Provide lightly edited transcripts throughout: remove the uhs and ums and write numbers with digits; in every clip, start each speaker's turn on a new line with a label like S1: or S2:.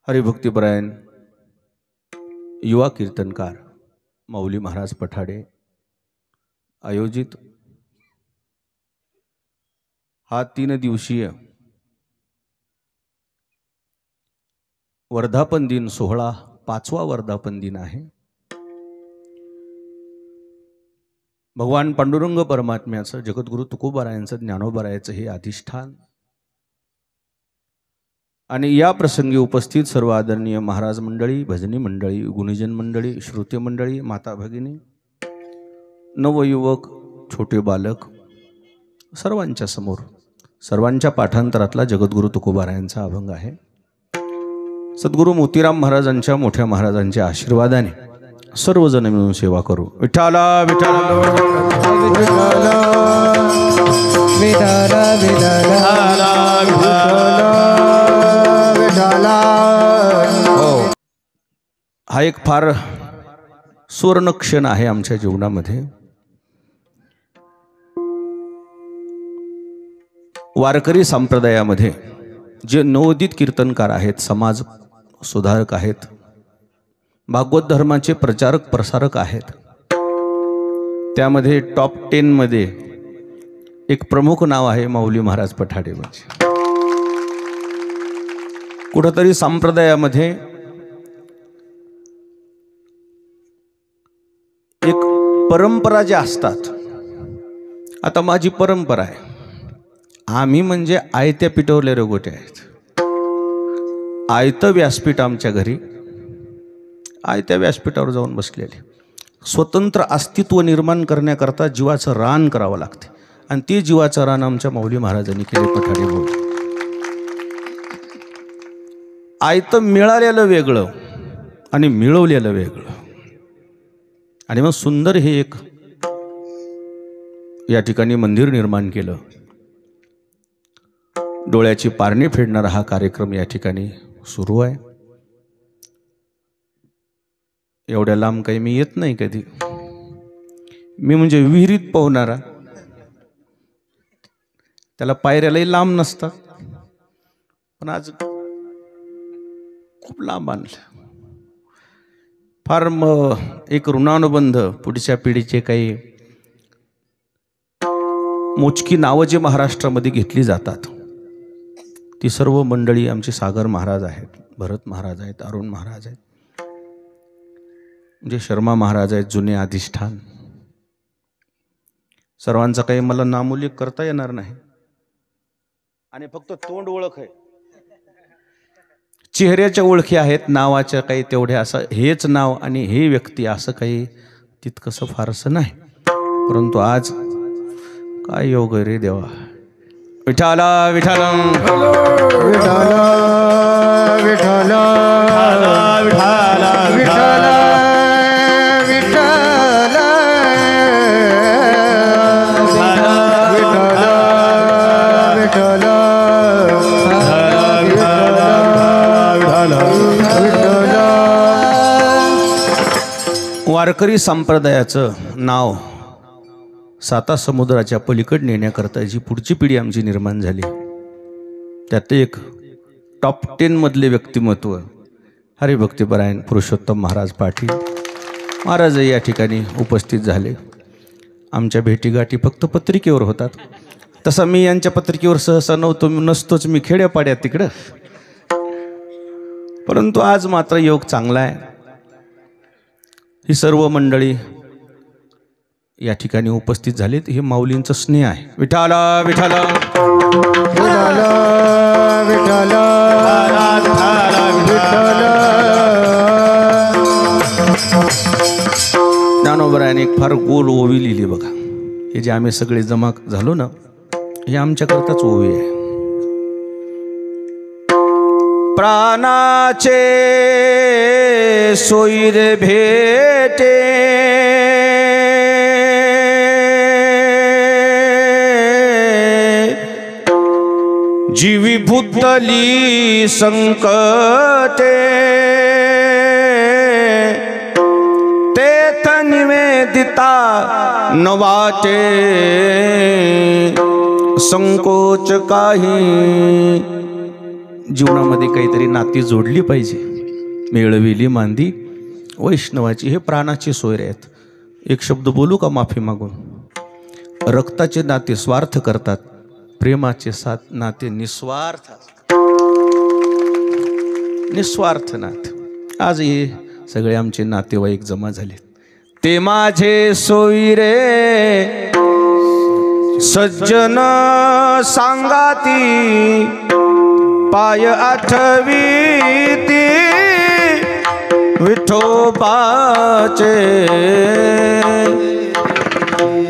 S1: हरिभक्तीपरायण युवा कीर्तनकार माऊली महाराज पठाडे आयोजित हा 3 दिवसीय वर्धापन दिन सोहळा 5वा वर्धापन दिन आहे। भगवान पांडुरंग परमात्म्याचं जगद्गुरु तुकोबारायांचं ज्ञानोबारायांचं हे अधिष्ठान आणि या प्रसंगी उपस्थित सर्व आदरणीय महाराज मंडळी, भजनी मंडळी, गुणीजन मंडळी, श्रोते मंडळी, माता भगिनी, नवयुवक, छोटे बालक सर्वांच्या समोर सर्वांच्या पाठांतरातला जगद्गुरु तुकोबारायांचा अभंग आहे। सद्गुरु मोतीराम महाराजांच्या मोठ्या महाराजांच्या आशीर्वादाने सर्वजण मिळून सेवा करू। विठ्ठला विठ्ठला विठ्ठला विठ्ठला। हा एक फार सुवर्ण क्षण आहे आमच्या जीवनामध्ये। वारकरी संप्रदायामध्ये जे नवोदित कीर्तनकार आहेत, समाज सुधारक आहेत, भागवत धर्माचे प्रचारक प्रसारक आहेत, त्यामध्ये टॉप 10 मध्ये एक प्रमुख नाव आहे माऊली महाराज पठाडे। म्हणजे कुठेतरी संप्रदायामध्ये एक परंपरा ज्या असतात, आता माझी परंपरा आहे, आम्ही म्हणजे आयत्या पिठवलेले गोटे आहेत। आयतं व्यासपीठ आमच्या घरी, आयत्या व्यासपीठावर जाऊन बसलेले, स्वतंत्र अस्तित्व निर्माण करण्याकरता जीवाचं रान करावं लागते आणि ते जीवाचं रान आमच्या माऊली महाराजांनी केले पठाडे बोल। आयतं मिळालेलं वेगळं आणि मिळवलेलं वेगळं, आणि मग सुंदर हे एक या ठिकाणी मंदिर निर्माण केलं। डोळ्याची पारणी फेडणारा हा कार्यक्रम या ठिकाणी सुरू आहे। एवढ्या लांब काही मी येत नाही कधी, मी म्हणजे विहिरीत पोहणारा, त्याला पायऱ्यालाही लांब नसतात, पण आज खूप लांब आणलं। फार एक ऋणानुबंध पुढच्या पिढीचे काही मोजकी नावं जे महाराष्ट्रामध्ये घेतली जातात, ती सर्व मंडळी आमचे सागर महाराज आहेत, भरत महाराज आहेत, अरुण महाराज आहेत, म्हणजे शर्मा महाराज आहेत, जुने अधिष्ठान। सर्वांचा काही मला नामोल्लेख करता येणार नाही आणि फक्त तोंड ओळख आहे, चेहऱ्याच्या ओळखी आहेत, नावाच्या काही तेवढ्या असं हेच नाव आणि हे व्यक्ती असं काही तितकंसं फारसं नाही। परंतु आज काय योग रे देवा। विठ्ठला विठ्ठला विठ्ठला विठ्ठला विठ्ठला विठ्ठला वारकरी संप्रदायाचं नाव साता समुद्राच्या पलीकड नेण्याकरता जी पुढची पिढी आमची निर्माण झाली, त्यात एक टॉप 10 मधले व्यक्तिमत्व हरिभक्तीपरायण पुरुषोत्तम महाराज पाटील महाराज या ठिकाणी उपस्थित झाले। आमच्या भेटीगाठी फक्त पत्रिकेवर होतात, तसा मी यांच्या पत्रिकेवर सहसा नसतोच, मी खेड्यापाड्यात तिकडं, परंतु आज मात्र योग चांगला आहे। ही सर्व मंडळी या ठिकाणी उपस्थित झालीत, हे माऊलींचं स्नेह आहे। विठ्ठला विठ्ठला विठ्ठला विठ्ठला विठ्ठला। ज्ञानोबारायांनी एक फार गोल ओवी लिहिली बघा, हे जे आम्ही सगळे जमा झालो ना, हे आमच्याकरताच ओवी आहे। प्राणाचे सोयीर भेटे जीवी भूतली संकटे तेथ निवेदिता न वाटे संकोच काही जीवनामध्ये काहीतरी नाती जोडली पाहिजे. मिळविली मांदी वैष्णवाची, हे प्राणाचे सोयरे आहेत. एक शब्द बोलू का माफी मागून? रक्ताचे नाते स्वार्थ करतात, प्रेमाचे नाते निस्वार्थ. निस्वार्थ नाते. आज हे सगळे आमचे नातेवाईक जमा झाले. ते माझे सोयरे सज्जन सांगाती, पाय आठवीती विठोबाचे.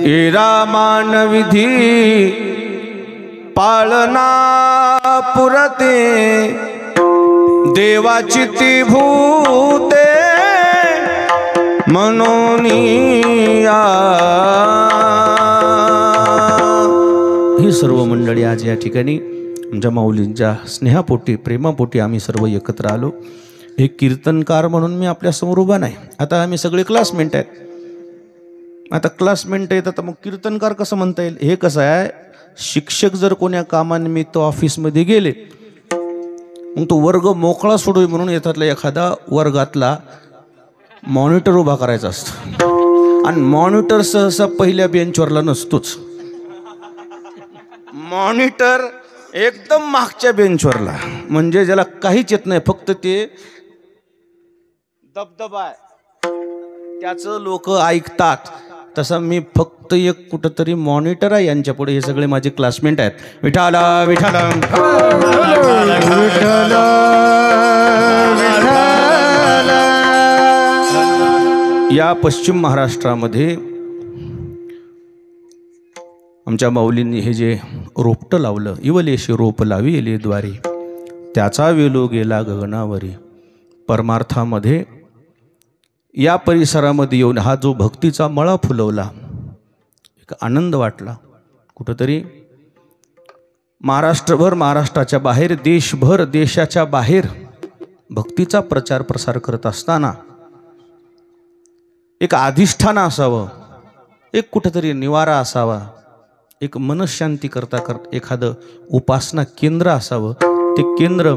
S1: इरामान विधी पाळना पुरते, देवाची ती भूते म्हणून ही सर्व मंडळी आज या ठिकाणी आमच्या माऊलींच्या स्नेहापोटी प्रेमापोटी आम्ही सर्व एकत्र आलो. एक कीर्तनकार म्हणून मी आपल्या समोर उभा नाही. आता आम्ही सगळे क्लासमेट आहेत. आता क्लासमेट आहेत, आता मग कीर्तनकार कसं म्हणता येईल? हे कसं आहे, शिक्षक जर कोण्या कामानिमित्त ऑफिसमध्ये गेले, मग तो वर्ग मोकळा सोडू म्हणून येतातला एखादा वर्गातला मॉनिटर उभा करायचा असतो. आणि मॉनिटर सहसा पहिल्या बेंचवरला नसतोच. मॉनिटर एकदम मागच्या बेंचवरला, म्हणजे ज्याला काहीच येत नाही, फक्त ते दबदबा आहे त्याचं लोक ऐकतात. तसा मी फक्त एक कुठंतरी मॉनिटर आहे यांच्या पुढे. हे सगळे माझे क्लासमेट आहेत. विठाला विठाला या पश्चिम महाराष्ट्रामध्ये आमच्या माऊलींनी हे जे रोपटं लावलं, इवलेशी रोप लावी येले द्वारी, त्याचा वेलो गेला गगनावरी. परमार्थामध्ये या परिसरामध्ये येऊन हा जो भक्तीचा मळा फुलवला, एक आनंद वाटला. कुठंतरी महाराष्ट्रभर, महाराष्ट्राच्या बाहेर, देशभर, देशाच्या बाहेर भक्तीचा प्रचार प्रसार करत असताना एक अधिष्ठान असावं, एक कुठंतरी निवारा असावा, एक मनशांती करता एखादं उपासना केंद्र असावं. ते केंद्र,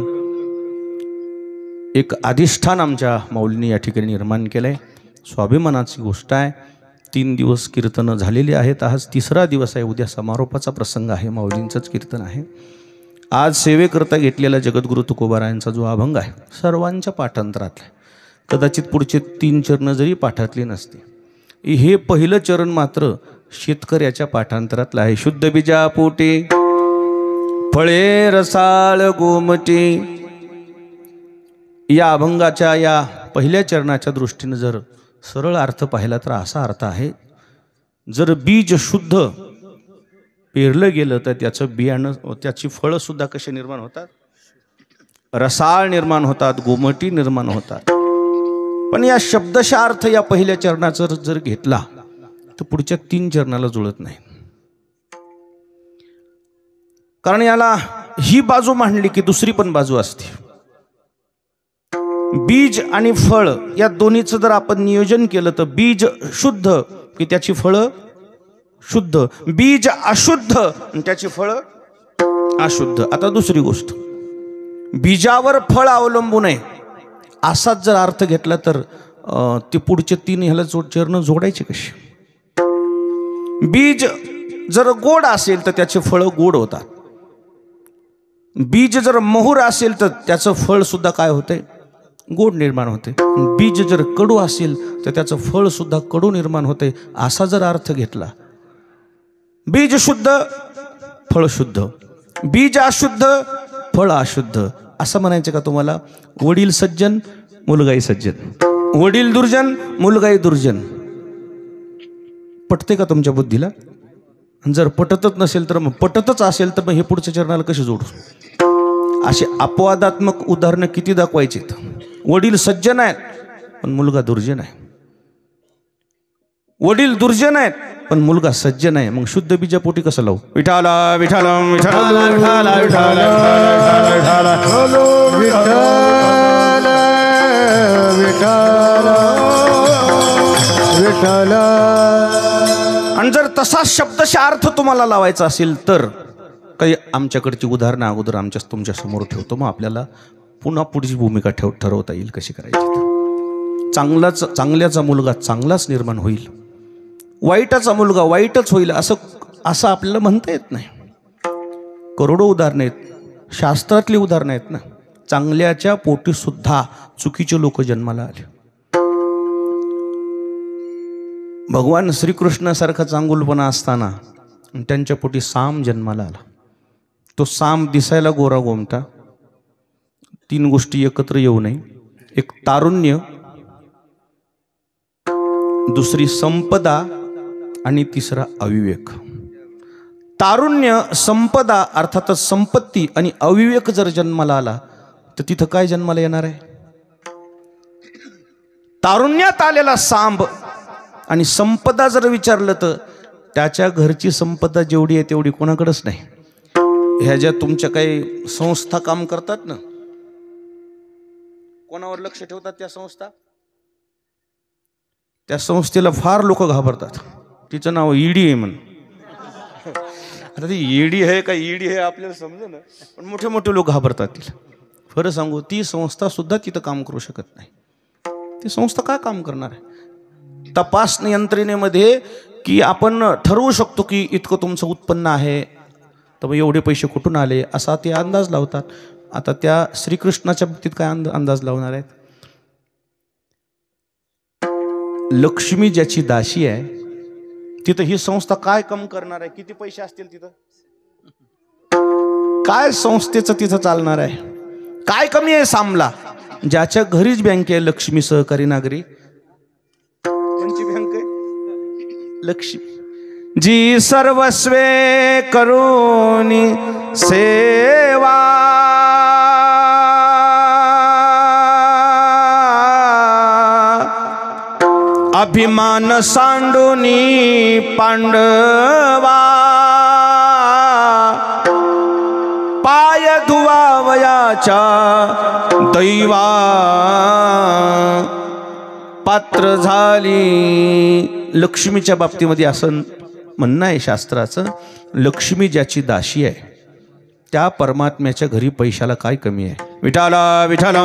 S1: एक अधिष्ठान आमच्या माऊलींनी या ठिकाणी निर्माण केलं आहे. स्वाभिमानाची गोष्ट आहे. 3 दिवस कीर्तनं झालेली आहेत. आज 3रा दिवस आहे. उद्या समारोपाचा प्रसंग आहे. माऊलींचंच कीर्तन आहे. आज सेवेकरता घेतलेला जगद्गुरु तुकोबारायांचा जो अभंग आहे, सर्वांच्या पाठांतरातला, कदाचित पुढचे 3 चरण जरी पाठातले नसते, हे पहिलं चरण मात्र शेतकऱ्याच्या पाठांतरातलं आहे. शुद्ध बीजा पोटे फळे रसाळ गोमटी. या अभंगाच्या या पहिल्या चरणाच्या दृष्टीने जर सरळ अर्थ पाहिला तर असा अर्थ आहे, जर बीज शुद्ध पेरलं गेलं तर त्याचं बियाणं, त्याची फळं सुद्धा कशी निर्माण होतात? रसाळ निर्माण होतात, गोमटी निर्माण होतात. पण या शब्दशः अर्थ या पहिल्या चरणाचा जर घेतला तर पुढच्या 3 चरणाला जुळत नाही. कारण याला ही बाजू मांडली की दुसरी पण बाजू असते. बीज आणि फळ या दोन्हीचं जर आपण नियोजन केलं तर बीज शुद्ध की त्याची फळं शुद्ध, बीज अशुद्ध आणि त्याची फळं अशुद्ध. आता दुसरी गोष्ट, बीजावर फळ अवलंबून आहे असाच जर अर्थ घेतला तर ते पुढचे 3 ह्याला चरण जोडायचे कसे? बीज जर गोड असेल तर त्याचे फळं गोड होतात. बीज जर महुर असेल तर त्याचं फळ सुद्धा काय होते? गोड निर्माण होते. बीज जर कडू असेल तर त्याचं फळ सुद्धा कडू निर्माण होते. असा जर अर्थ घेतला, बीज शुद्ध फळ शुद्ध, बीज अशुद्ध फळ अशुद्ध, असं म्हणायचं का तुम्हाला? वडील सज्जन मुलगाही सज्जन, वडील दुर्जन मुलगाही दुर्जन. पटते का तुमच्या बुद्धीला? जर पटतच नसेल तर मग, पटतच असेल तर मग हे पुढच्या चरणाला कसे जोडू? असे अपवादात्मक उदाहरणं किती दाखवायचे? वडील सज्जन आहेत पण मुलगा दुर्जन आहे, वडील दुर्जन आहेत पण मुलगा सज्जन आहे. मग शुद्ध बीजापोटी कसं लावू? विठाला विठाला विठाला विठाला विठाला विठाला. आणि जर तसा शब्दशः अर्थ तुम्हाला लावायचा असेल तर काही आमच्याकडची उदाहरणं अगोदर तुमच्या समोर ठेवतो, मग आपल्याला पुन्हा पुढची भूमिका ठरवता येईल कशी करायची. चांगल्याचा मुलगा चांगलाच निर्माण होईल, वाईटाचा मुलगा वाईटच होईल असं आपल्याला म्हणता येत नाही. करोडो उदाहरणं आहेत, शास्त्रातली उदाहरणं आहेत ना. चांगल्याच्या पोटी सुद्धा चुकीचे लोक जन्माला आले. भगवान श्रीकृष्णासारखा चांगुलपणा असताना त्यांच्या पोटी साम जन्माला आला. तो साम दिसायला गोरा गोमटा. 3 गोष्टी एकत्र येऊ नये. एक तारुण्य, दुसरी संपदा आणि तिसरा अविवेक. तारुण्य, संपदा अर्थातच संपत्ती आणि अविवेक जर जन्माला आला तर तिथं काय जन्माला येणार आहे? तारुण्यात आलेला सांब आणि संपदा जर विचारलं तर त्याच्या घरची संपदा जेवढी आहे तेवढी कोणाकडेच नाही. ह्या ज्या तुमच्या काही संस्था काम करतात ना, कोणावर लक्ष ठेवतात त्या संस्था? त्या संस्थेला फार लोक घाबरतात. तिचं नाव ईडी आहे म्हणून. आता ती ईडी आहे का ईडी आहे आपल्याला समजा ना, पण मोठे मोठे लोक घाबरतात तिला. खरं सांगू, ती संस्था सुद्धा तिथं काम करू शकत नाही. ती संस्था काय काम करणार आहे? तपासणी यंत्रणेमध्ये की आपण ठरवू शकतो की इतकं तुमचं उत्पन्न आहे, तर मग एवढे पैसे कुठून आले असा ते अंदाज लावतात. आता त्या श्रीकृष्णाच्या बाबतीत काय अंदाज लावणार आहेत? लक्ष्मी ज्याची दासी आहे तिथं ही संस्था काय कम करणार आहे? किती पैसे असतील तिथं? काय संस्थेचं तिथं चालणार आहे? काय कमी आहे सामला? ज्याच्या घरीच बँक आहे लक्ष्मी सहकारी नागरी. कोणची बँक आहे? लक्ष्मी. जी सर्वस्वे करुणी सेवा, अभिमान सांडूनी पांडवा, पाय धुवावयाच्या दैवा, पात्र झाली. लक्ष्मीच्या बाबतीमध्ये असं म्हणणं आहे शास्त्राचं, लक्ष्मी ज्याची दासी आहे त्या परमात्म्याच्या घरी पैशाला काय कमी आहे? विठाला विठाला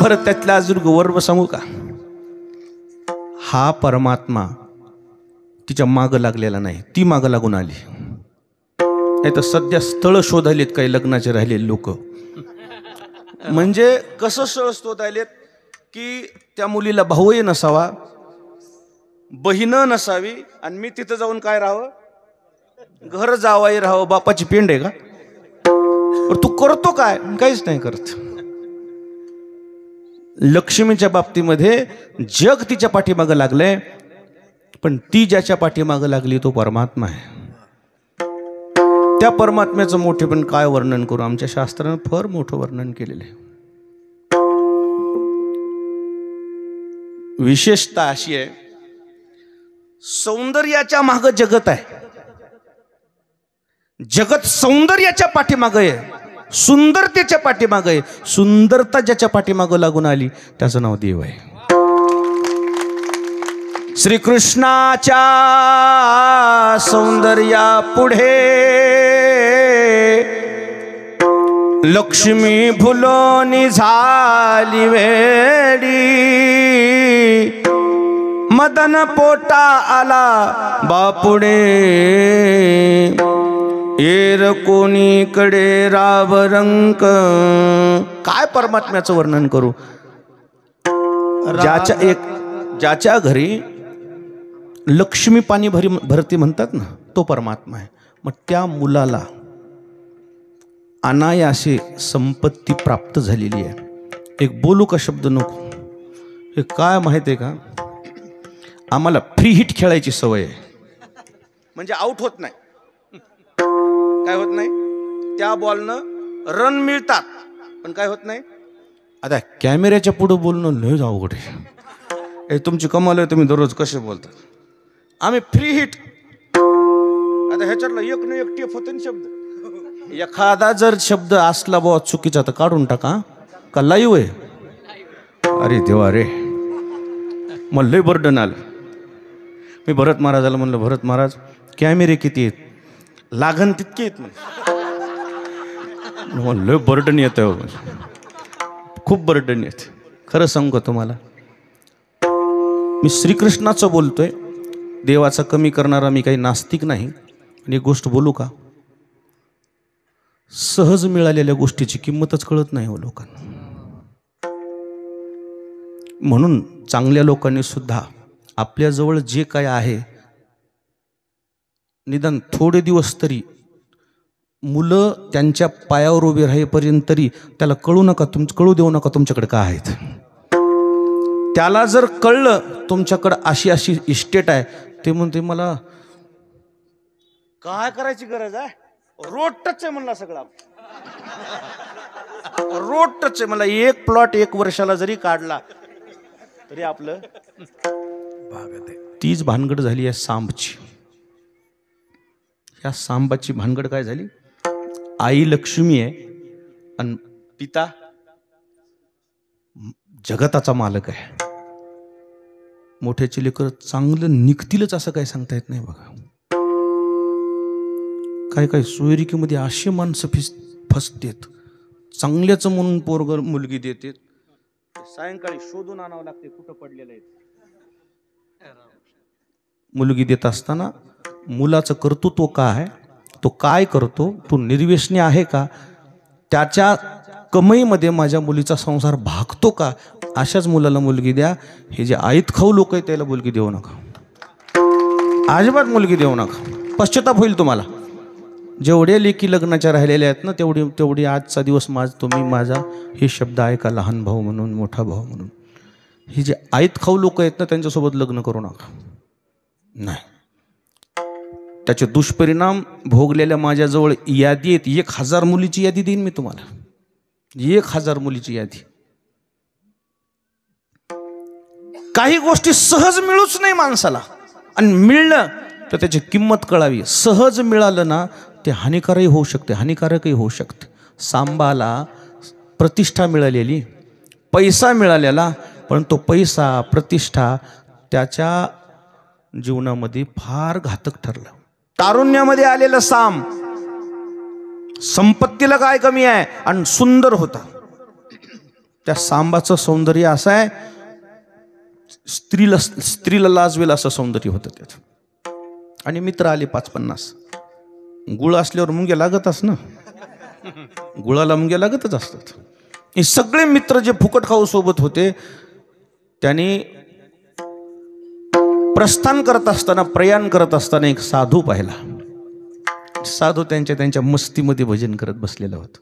S1: बरं, त्यातला अजून गौरव सांगू का? हा परमात्मा तिच्या मागं लागलेला नाही, ती मागं लागून आली. नाही तर सध्या स्थळ शोधायलेत काही लग्नाचे राहिलेले लोक. म्हणजे कसं स्थळ शोधायलेत की त्या मुलीला भाऊही नसावा, बहीण नसावी, आणि मी तिथं जाऊन काय राहावं? घर जावाई राहावं. बापाची पेंड आहे का? तू करतो काय? काहीच नाही करत. लक्ष्मीच्या बाबतीमध्ये जग तिच्या पाठीमागं लागलंय, पण ती ज्याच्या पाठीमागं लागली तो परमात्मा आहे. त्या परमात्म्याचं मोठेपण काय वर्णन करू? आमच्या शास्त्रानं फार मोठं वर्णन केलेलं आहे. विशेषता अशी आहे, सौंदर्याच्या मागं जगत आहे. जगत सौंदर्याच्या पाठीमागं आहे, सुंदरतेच्या पाठीमागं आहे. सुंदरता ज्याच्या पाठीमागं लागून आली त्याचं नाव देव आहे. श्रीकृष्णाच्या सौंदर्या पुढे लक्ष्मी भुलोनी झाली वेडी, मदन पोटा आला बापुडे, एर कोणीकडे राव रंक. काय परमात्म्याचं वर्णन करू? ज्याच्या घरी लक्ष्मी पाणी भरती म्हणतात ना, तो परमात्मा आहे. मग त्या मुलाला अनायासे संपत्ती प्राप्त झालेली आहे. एक बोलू का शब्द नको? हे काय माहिती आहे का? आम्हाला फ्री हिट खेळायची सवय आहे. म्हणजे आउट होत नाही, काय होत नाही, त्या बॉलनं रन मिळतात पण काय होत नाही. आता कॅमेऱ्याच्या पुढं बोलणं लय अवघड आहे. हे तुमची कमाल आहे, तुम्ही दररोज कसे बोलता. आम्ही फ्री हिट. आता ह्याच्यातला एक न एक टेप होते शब्द. एखादा जर शब्द असला बुवा चुकीचा तर काढून टाका. का लाईव्ह आहे? अरे देवा रे, मला लय बर्डन आलं. मी भरत महाराजाला म्हणलं, भरत महाराज कॅमेरे किती आहेत? लागन तितके आहेत म्हणलं. लय बर्डन येतं, खूप बर्डन येते. खरं सांगू का तुम्हाला, मी श्रीकृष्णाचं बोलतोय, देवाचा कमी करणारा मी काही नास्तिक नाही. आणि एक गोष्ट बोलू का, सहज मिळालेल्या गोष्टीची किंमतच कळत नाही हो लोकांना. म्हणून चांगल्या लोकांनी सुद्धा आपल्याजवळ जे काय आहे, निदान थोडे दिवस तरी, मुलं त्यांच्या पायावर उभे राहेपर्यंत तरी त्याला कळू देऊ नका तुमच्याकडे काय आहेत. त्याला जर कळलं तुमच्याकडं अशी अशी इस्टेट आहे, ते म्हणते मला काय करायची गरज आहे, रोड टच आहे म्हणला सगळा, रोड टच आहे मला. एक प्लॉट 1 वर्षाला जरी काढला तरी आपलं भागत आहे. तीच भानगड झाली आहे सांबची. या सांबाची भानगड काय झाली, आई लक्ष्मी आहे आणि पिता जगताचा मालक आहे. मोठ्याचे लेकर चांगलं निघतीलच असं काय सांगता येत नाही बघा. काय काय सोयरिकीमध्ये अशी माणसं फसतेत, चांगल्याचं म्हणून पोरग मुलगी देते, सायंकाळी शोधून आणावं लागते कुठं पडलेलं आहे. मुलगी देत असताना मुलाचं कर्तृत्व काय, तो काय करतो, तो निर्व्यसनी आहे का, त्याच्या कमाईमध्ये माझ्या मुलीचा संसार भागतो का, अशाच मुलाला मुलगी द्या. हे जे आईत खाऊ लोक आहेत त्याला मुलगी देऊ नका, अजिबात मुलगी देऊ नका. पश्चाताप होईल तुम्हाला. जेवढे लेकी लग्नाच्या राहिलेल्या आहेत ना, तेवढी आजचा दिवस तुम्ही माझा हे शब्द ऐका, लहान भाऊ म्हणून, मोठा भाऊ म्हणून. हे जे आईत खाऊ लोक आहेत ना, त्यांच्यासोबत लग्न करू नका. नाही, त्याचे दुष्परिणाम भोगलेल्या माझ्याजवळ यादी आहेत. 1000 मुलीची यादी देईन मी तुम्हाला, 1000 मुलीची यादी. काही गोष्टी सहज मिळूच नाही माणसाला, आणि मिळलं तर त्याची किंमत कळावी. सहज मिळालं ना ते हानिकारकही होऊ शकते. सांबाला प्रतिष्ठा मिळालेली, पैसा मिळालेला, पण तो पैसा प्रतिष्ठा त्याच्या जीवनामध्ये फार घातक ठरला. तारुण्यामध्ये आलेलं सांब संपत्तीला काय कमी आहे आणि सुंदर होता. त्या सांबाचं सौंदर्य असं आहे, स्त्रीला लाजवेल असं सौंदर्य होतं त्याचं. आणि मित्र आले 5-50. गुळ असल्यावर मुंग्या लागतच ना, गुळाला मुंग्या लागतच असतात. हे सगळे मित्र जे फुकट खाऊ सोबत होते, त्यांनी प्रस्थान करत असताना, प्रयाण करत असताना एक साधू पाहिला. साधू त्यांच्या मस्तीमध्ये भजन करत बसलेला होता.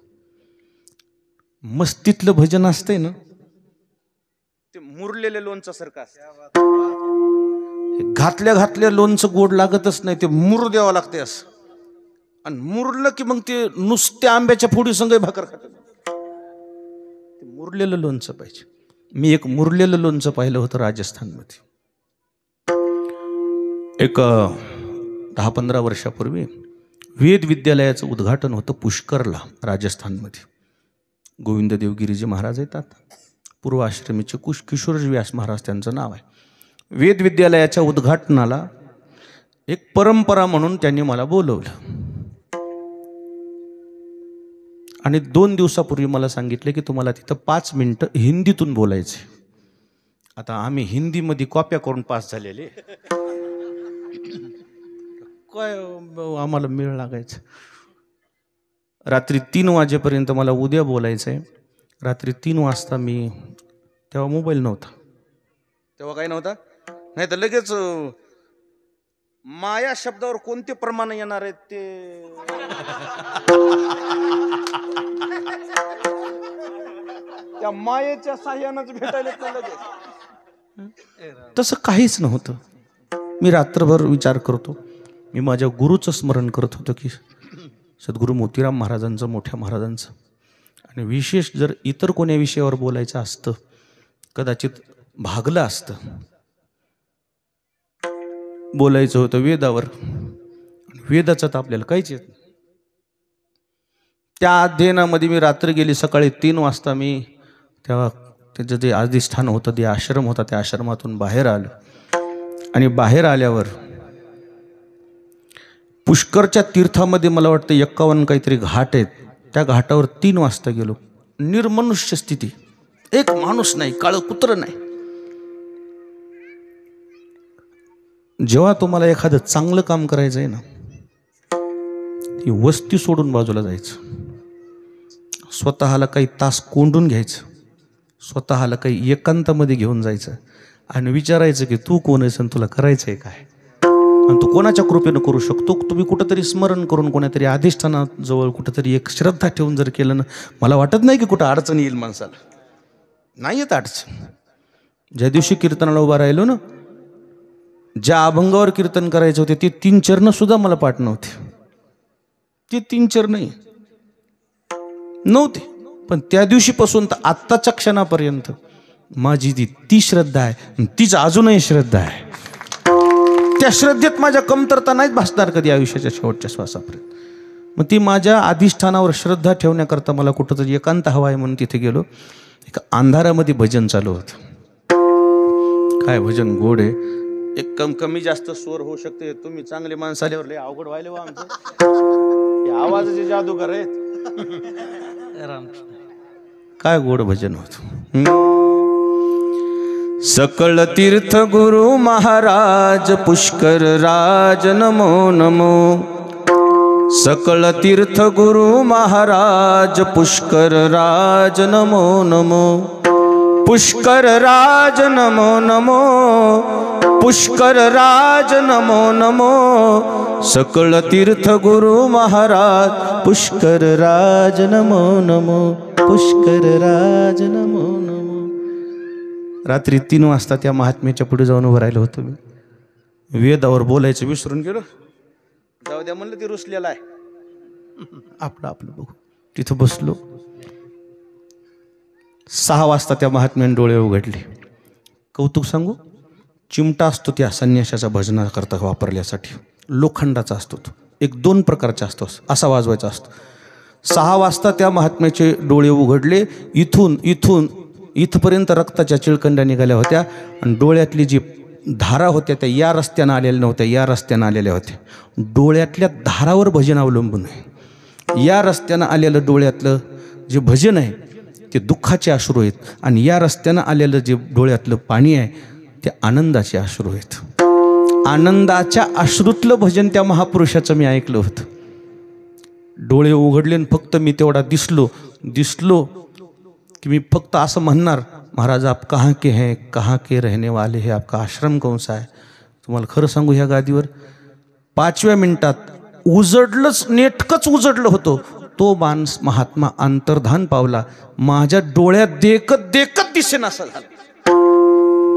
S1: मस्तीतलं भजन असतंय ना, ते मुरलेल्या लोणचं सारखं असतं. घातल्या लोणचं गोड लागतच नाही, ते मुर द्यावं लागते असं. आणि मुरलं की मग ते नुसत्या आंब्याच्या फोडी संग भाकर खातात. ते मुरलेलं लोणचं पाहिजे. मी एक मुरलेलं लोणचं पाहिलं होतं राजस्थानमध्ये. एक 10-15 वर्षापूर्वी वेद विद्यालयाचं उद्घाटन होतं पुष्करला, राजस्थानमध्ये. गोविंददेव गिरीजी महाराज येतात, पूर्व आश्रमीचे किशोर व्यास महाराज त्यांचं नाव आहे. वेद विद्यालयाच्या उद्घाटनाला एक परंपरा म्हणून त्यांनी मला बोलवलं आणि 2 दिवसापूर्वी मला सांगितले की तुम्हाला तिथं 5 मिनिटं हिंदीतून बोलायचे. आता आम्ही हिंदीमध्ये कॉप्या करून पास झालेले, काय आम्हाला मेळ लागायचं. रात्री 3 वाजेपर्यंत मला उद्या बोलायचं आहे. रात्री 3 वाजता मी, तेव्हा मोबाईल नव्हता, तेव्हा काही नव्हता, नाही तर लगेच माया शब्दावर कोणते प्रमाण येणार आहेत ते त्या मायेच्या साह्यानंच भेटायला लगेच. तसं काहीच नव्हतं. मी रात्रभर विचार करतो. मी माझ्या गुरुचं स्मरण करत होतो की सद्गुरू मोतीराम महाराजांचं, मोठ्या महाराजांचं. आणि विशेष जर इतर कोण्या विषयावर बोलायचं असतं, कदाचित भागलं असतं. बोलायचं होतं वेदावर, वेदाचं तर आपल्याला काहीच येत नाही. त्या अध्ययनामध्ये मी रात्र गेली. सकाळी 3 वाजता मी तेव्हा त्याचं जे अधिष्ठान होतं, ते आश्रम होता, त्या आश्रमातून बाहेर आलो आणि बाहेर आल्यावर पुष्करच्या तीर्थामध्ये मला वाटतं 51 काहीतरी घाट आहेत, त्या घाटावर 3 वाजता गेलो. निर्मनुष्य स्थिती, एक माणूस नाही, काळं कुत्रं नाही. जेव्हा तुम्हाला एखादं चांगलं काम करायचं आहे ना, ती वस्ती सोडून बाजूला जायचं, स्वतःला काही तास कोंडून घ्यायचं, स्वतःला काही एकांतामध्ये घेऊन जायचं आणि विचारायचं की तू कोण आहेस आणि तुला करायचं आहे काय, आणि तू कोणाच्या कृपेनं करू शकतो. तुम्ही कुठंतरी स्मरण करून कोणातरी अधिष्ठानाजवळ कुठंतरी एक श्रद्धा ठेवून जर केलं ना, मला वाटत नाही की कुठं अडचण येईल माणसाला. नाही येत अडचण. ज्या दिवशी कीर्तनाला उभा राहिलो ना, ज्या अभंगावर कीर्तन करायचे होते ते 3 चरण सुद्धा मला पाठ नव्हते. ते 3 चरण नव्हते, पण त्या दिवशीपासून तर आत्ताच्या क्षणापर्यंत माझी ती श्रद्धा आहे, तीच अजूनही श्रद्धा आहे. त्या श्रद्धेत माझ्या कमतरता नाहीच भासणार कधी आयुष्याच्या शेवटच्या श्वासापर्यंत. मग ती माझ्या अधिष्ठानावर श्रद्धा ठेवण्याकरता मला कुठंतरी एकांत हवा आहे म्हणून तिथे गेलो. एक अंधारामध्ये भजन चालू होतं. काय भजन गोड आहे. एक कमी जास्त स्वर होऊ शकते. तुम्ही चांगले माणसं आल्यावर लय अवघड व्हायला वा आमचं. आवाजाचे जादूगार आहेत. काय गोड भजन होतं. सकळ तीर्थ गुरु महाराज पुष्कर राज नमो नमो. सकळ तीर्थ गुरु महाराज पुष्कर राज नमो नमो. पुष्कर राज नमो नमो. पुष्कर राज नमो नमो. सकळ तीर्थ गुरु महाराज पुष्कर राज नमो नमो. पुष्कर राज नमो नमो. रात्री 3 वाजता त्या महात्म्याच्या पुढे जाऊन उभं राहिलो होतो मी. वेदावर बोलायचं विसरून गेलो. जाऊ द्या म्हणलं, ती रुसलेला आहे, आपलं आपलं बघू. तिथं बसलो. 6 वाजता त्या महात्म्याने डोळे उघडले. कौतुक सांगू, चिमटा असतो त्या संन्याशाच्या भजनाकरता वापरल्यासाठी, लोखंडाचा असतो तो, 1-2 प्रकारचा असतो, असा वाजवायचा असतो. 6 वाजता त्या महात्म्याचे डोळे उघडले. इथपर्यंत रक्ताच्या चिळकंड्या निघाल्या होत्या आणि डोळ्यातली जी धारा होत्या त्या या रस्त्यानं आलेल्या नव्हत्या, या रस्त्यानं आलेल्या होत्या. डोळ्यातल्या धारावर भजन अवलंबून आहे. या रस्त्यानं आलेलं डोळ्यातलं जे भजन आहे ते दुःखाचे अश्रू आहेत, आणि या रस्त्यानं आलेलं जे डोळ्यातलं पाणी आहे ते आनंदाचे अश्रू आहेत. आनंदाच्या अश्रूतलं भजन त्या महापुरुषाचं मी ऐकलं होतं. डोळे उघडले आणि फक्त मी तेवढा दिसलो कि मी फक्त असं म्हणणार, महाराज आप कहाँ के हैं, कहाँ के रहने वाले हैं, आपका आश्रम कौन सा है. तुम्हाला खरं सांगू, ह्या गादीवर 5व्या मिनिटात उजडलंच, नेटकंच उजडलं होतं. तो माणूस महात्मा अंतर्धान पावला. माझ्या डोळ्यात देखत दिसेना असं झालं.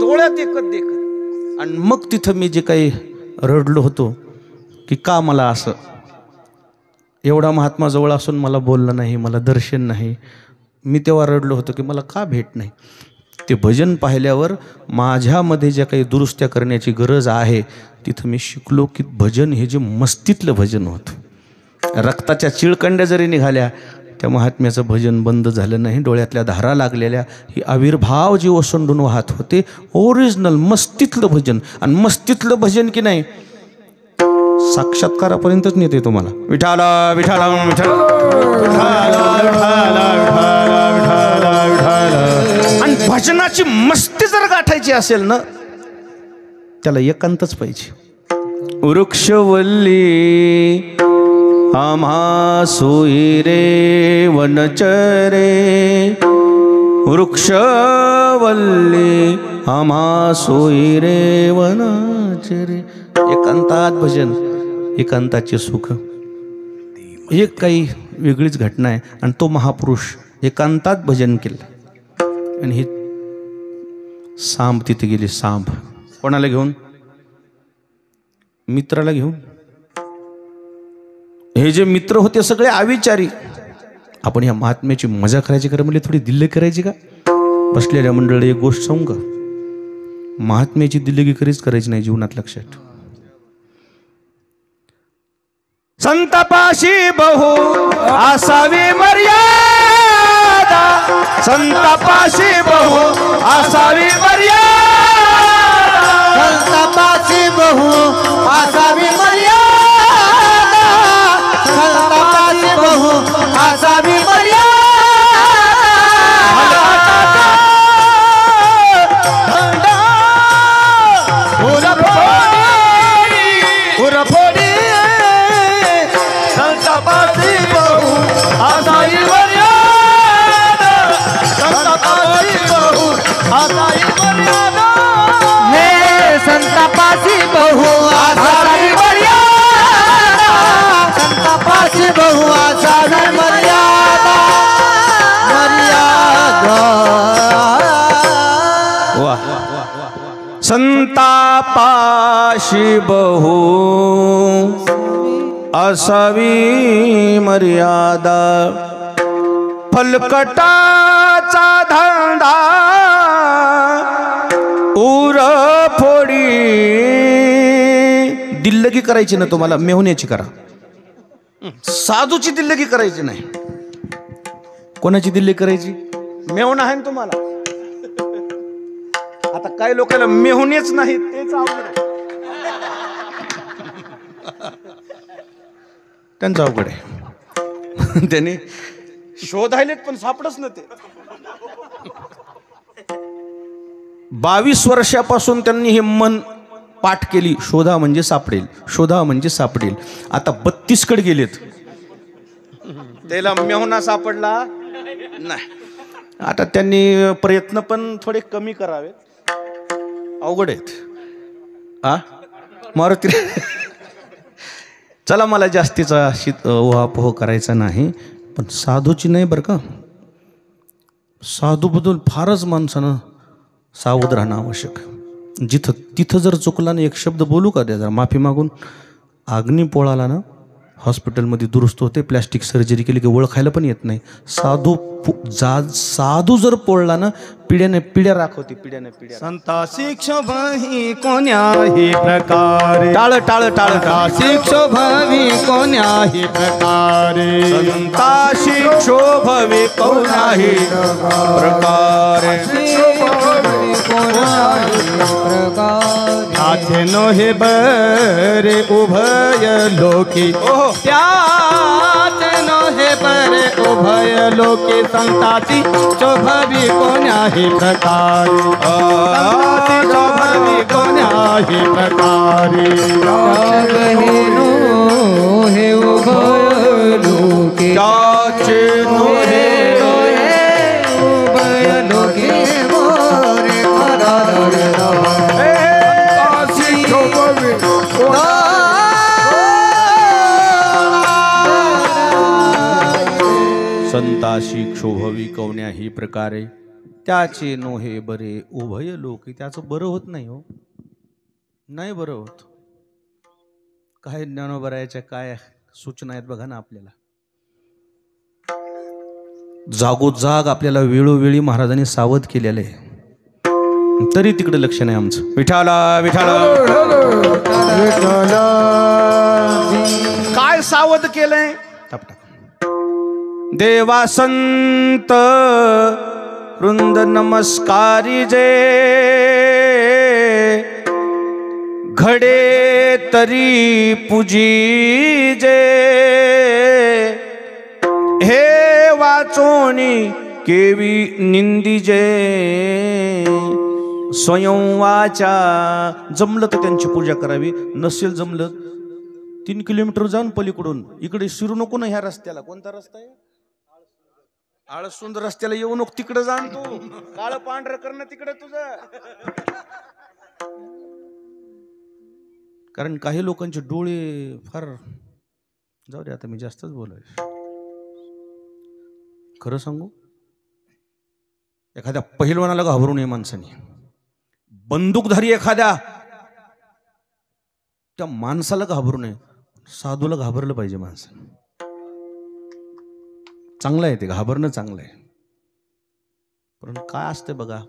S1: डोळ्यात देखत. आणि मग तिथं मी जे काही रडलो होतो की का मला असं, एवढा महात्मा जवळ असून मला बोललं नाही, मला दर्शन नाही. मी तेव्हा रडलो होतो की मला का भेट नाही. ते भजन पाहिल्यावर माझ्यामध्ये ज्या काही दुरुस्त्या करण्याची गरज आहे तिथं मी शिकलो की भजन हे जे मस्तीतलं भजन होतं. रक्ताच्या चिळकंड्या जरी निघाल्या, त्या महात्म्याचं भजन बंद झालं नाही. डोळ्यातल्या धारा लागलेल्या, ही आविर्भाव जी ओसंडून वाहत होते, ओरिजिनल मस्तीतलं भजन. आणि मस्तीतलं भजन की नाही, साक्षात्कारापर्यंतच नेते तुम्हाला. विठाला विठाला विठाला आणि भजनाची मस्ती जर गाठायची असेल ना, त्याला एकांतच पाहिजे. वृक्षवल्ली आम्हा सोयी रे वनचरे. वृक्षवल्ली आम्हा सोयी रे वनचरे. एकांतात भजन, एकांताचे सुख, एक काही वेगळीच घटना आहे. आणि तो महापुरुष एकांतात भजन केलं. आणि हे सांब तिथे गेली. सांब कोणाला घेऊन? मित्राला घेऊन. हे जे मित्र होते सगळे अविचारी. आपण ह्या महात्म्याची मजा करायची का म्हणजे थोडी दिल्लगी करायची का? बसलेल्या मंडळाला एक गोष्ट सांगू का, महात्म्याची दिल्लगी कधीच करायची नाही जीवनात, लक्षात. संतापाशी बहु असावी मर्यादा. मर्यादा संतापाशी बहु असावी मर्यादा
S2: संतापाशी बहु असावी मर्यादा संतापाशी बहु असावी मर्यादा संतापाशी बहु असावी मर्यादा संतापाशी बहु असावी मर्यादा मर्यादा
S1: संतापाशी बहु असावी मर्यादा फलकटाचा धंदा उर फोडी दिल्लगी करायची ना तुम्हाला मेहुण्याची करा साधूची दिल्लगी करायची नाही कोणाची दिल्लगी करायची मेहुणा आहे ना तुम्हाला आता काही लोकांना मेहुणेच नाही तेच अवघड आहे त्यांचं अवघड आहे त्याने शोधायलेत पण सापडच ना ते 22 वर्षापासून त्यांनी हे मन पाठ केली शोधा म्हणजे सापडेल शोधा म्हणजे सापडेल आता 32 कडे गेलेत त्याला मेहुणा सापडला नाही आता त्यांनी प्रयत्न पण थोडे कमी करावेत अवघड आहेत मारुती चला मला जास्तीचा उहापोह करायचा नाही पण साधूची नाही बरं का साधूबद्दल फारच माणसानं सावध राहणं आवश्यक तिथं जर चुकला ना एक शब्द बोलू का त्या जरा माफी मागून अग्नी पोळाला ना हॉस्पिटलमध्ये दुरुस्त होते प्लॅस्टिक सर्जरी केली की ओळखायला पण येत नाही साधू जर पोळला ना पिढ्याने पिढ्या राखवते पिढ्याने पिढ्या
S2: संताशी क्षोभवी कोण्याही प्रकारे
S1: टाळ टाळ टाळ
S2: संताशी क्षोभवी कोण्याही प्रकारे
S1: संताशी क्षोभवी कोण्याही प्रकारे
S2: आथे नोहे बरे उभय लोकी त्याचे नोहे बरे उभय लोकी संताची शोभवी कोण्याही प्रकारे संताची शोभवी कोण्याही प्रकारे हे उभय लोकी
S1: त्याचे नोहे
S2: उभय लोकी
S1: संताशी क्षोभवी कवण्याही प्रकारे त्याचे नोहे बरे उभय लोक त्याचं बरं होत नाही हो नाही बरं होत काय ज्ञानोबरायाच्या काय सूचना आहेत बघा ना आपल्याला जागोजाग आपल्याला वेळोवेळी महाराजांनी सावध केलेलं आहे तरी तिकडे लक्ष नाही आमचं विठाला विठाला काय सावध केलंय टापटा देवा संत वृंद नमस्कारी जे घडे तरी पूजी जे हे वाचोनी केवी निंदी जे स्वयंवाचा जमलं तर त्यांची पूजा करावी नसेल जमलं 3 किलोमीटर जाऊन पलीकडून इकडे शिरू नको ना ह्या रस्त्याला कोणता रस्ता आहे आळसुंद रस्त्याला येऊ नको तिकडे जाण तू काळ पांढर करणं तिकडे तुझं कारण काही लोकांचे डोळे फार जाऊ दे आता मी जास्तच बोलाय खरं सांगू एखाद्या पहिलवानाला घाबरू नये माणसाने बंदूकधारी एखाद्या त्या माणसाला घाबरू नये साधूला घाबरलं पाहिजे माणसाने चांगलं आहे ते घाबरणं चांगलं आहे पण काय असते बघा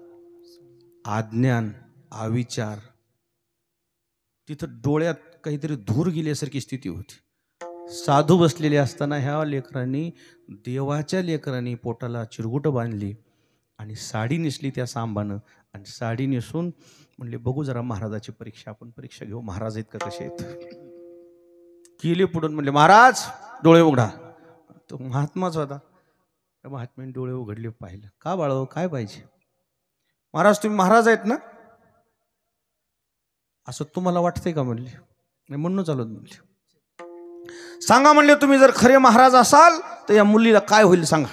S1: अज्ञान अविचार तिथं डोळ्यात काहीतरी धूर गेल्यासारखी स्थिती होती साधू बसलेले असताना ह्या लेकरांनी, देवाच्या लेकरांनी पोटाला चिरगुट बांधली आणि साडी नेसली त्या सांबानं, आणि साडी नेसून म्हणले बघू जरा महाराजाची परीक्षा, आपण परीक्षा घेऊ महाराज आहेत का कसे आहेत. केले पुढून म्हणले महाराज डोळे उघडा. तो महात्माच होता. त्या महात्म्याने डोळे उघडले, पाहिलं. का बाळो काय पाहिजे. महाराज तुम्ही महाराज आहेत ना, असं तुम्हाला वाटतंय का म्हणले. नाही म्हणून चालत म्हणले. सांगा म्हणले तुम्ही जर खरे महाराज असाल तर या मुलीला काय होईल सांगा.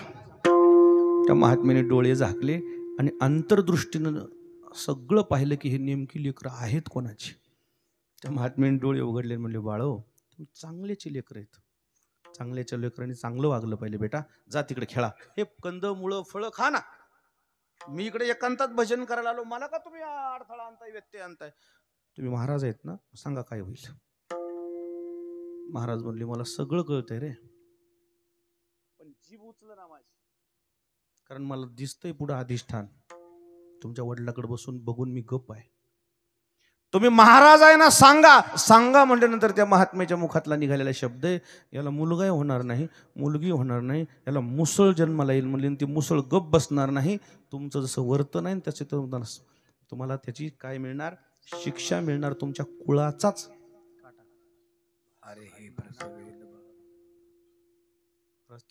S1: त्या महात्म्याने डोळे झाकले आणि अंतर्दृष्टीनं सगळं पाहिलं की हे नेमकी लेकरं आहेत कोणाची. त्या महात्म्याने डोळे उघडले, म्हणले बाळो तुम्ही चांगल्याचे लेकरं आहेत, चांगल्याच्या लेकरांनी चांगलं वागलं पाहिजे बेटा, जा तिकडे खेळा, हे कंद मुळं फळं खा ना, मी इकडे एकांतात भजन करायला आलो, मला का तुम्ही अडथळा आणताय, व्यत्यय आणताय. तुम्ही महाराज आहेत ना, सांगा काय होईल. महाराज म्हणले मला सगळं कळतंय रे, पण जीभ उचल ना माझी, कारण मला दिसतंय पुढं अधिष्ठान, तुमच्या वडिलाकडे बसून बघून मी गप्प आहे. तुम्ही महाराज आहे ना, सांगा. सांगा म्हटल्यानंतर त्या महात्म्याच्या मुखातला निघालेला शब्द आहे, याला मुलगा होणार नाही, मुलगी होणार नाही, याला मुसळ जन्माला येईल म्हणले, ती मुसळ गप बसणार नाही. तुमचं जसं वर्तन आहे त्याचे तुम्हाला त्याची काय मिळणार, शिक्षा मिळणार, तुमच्या कुळाचाच.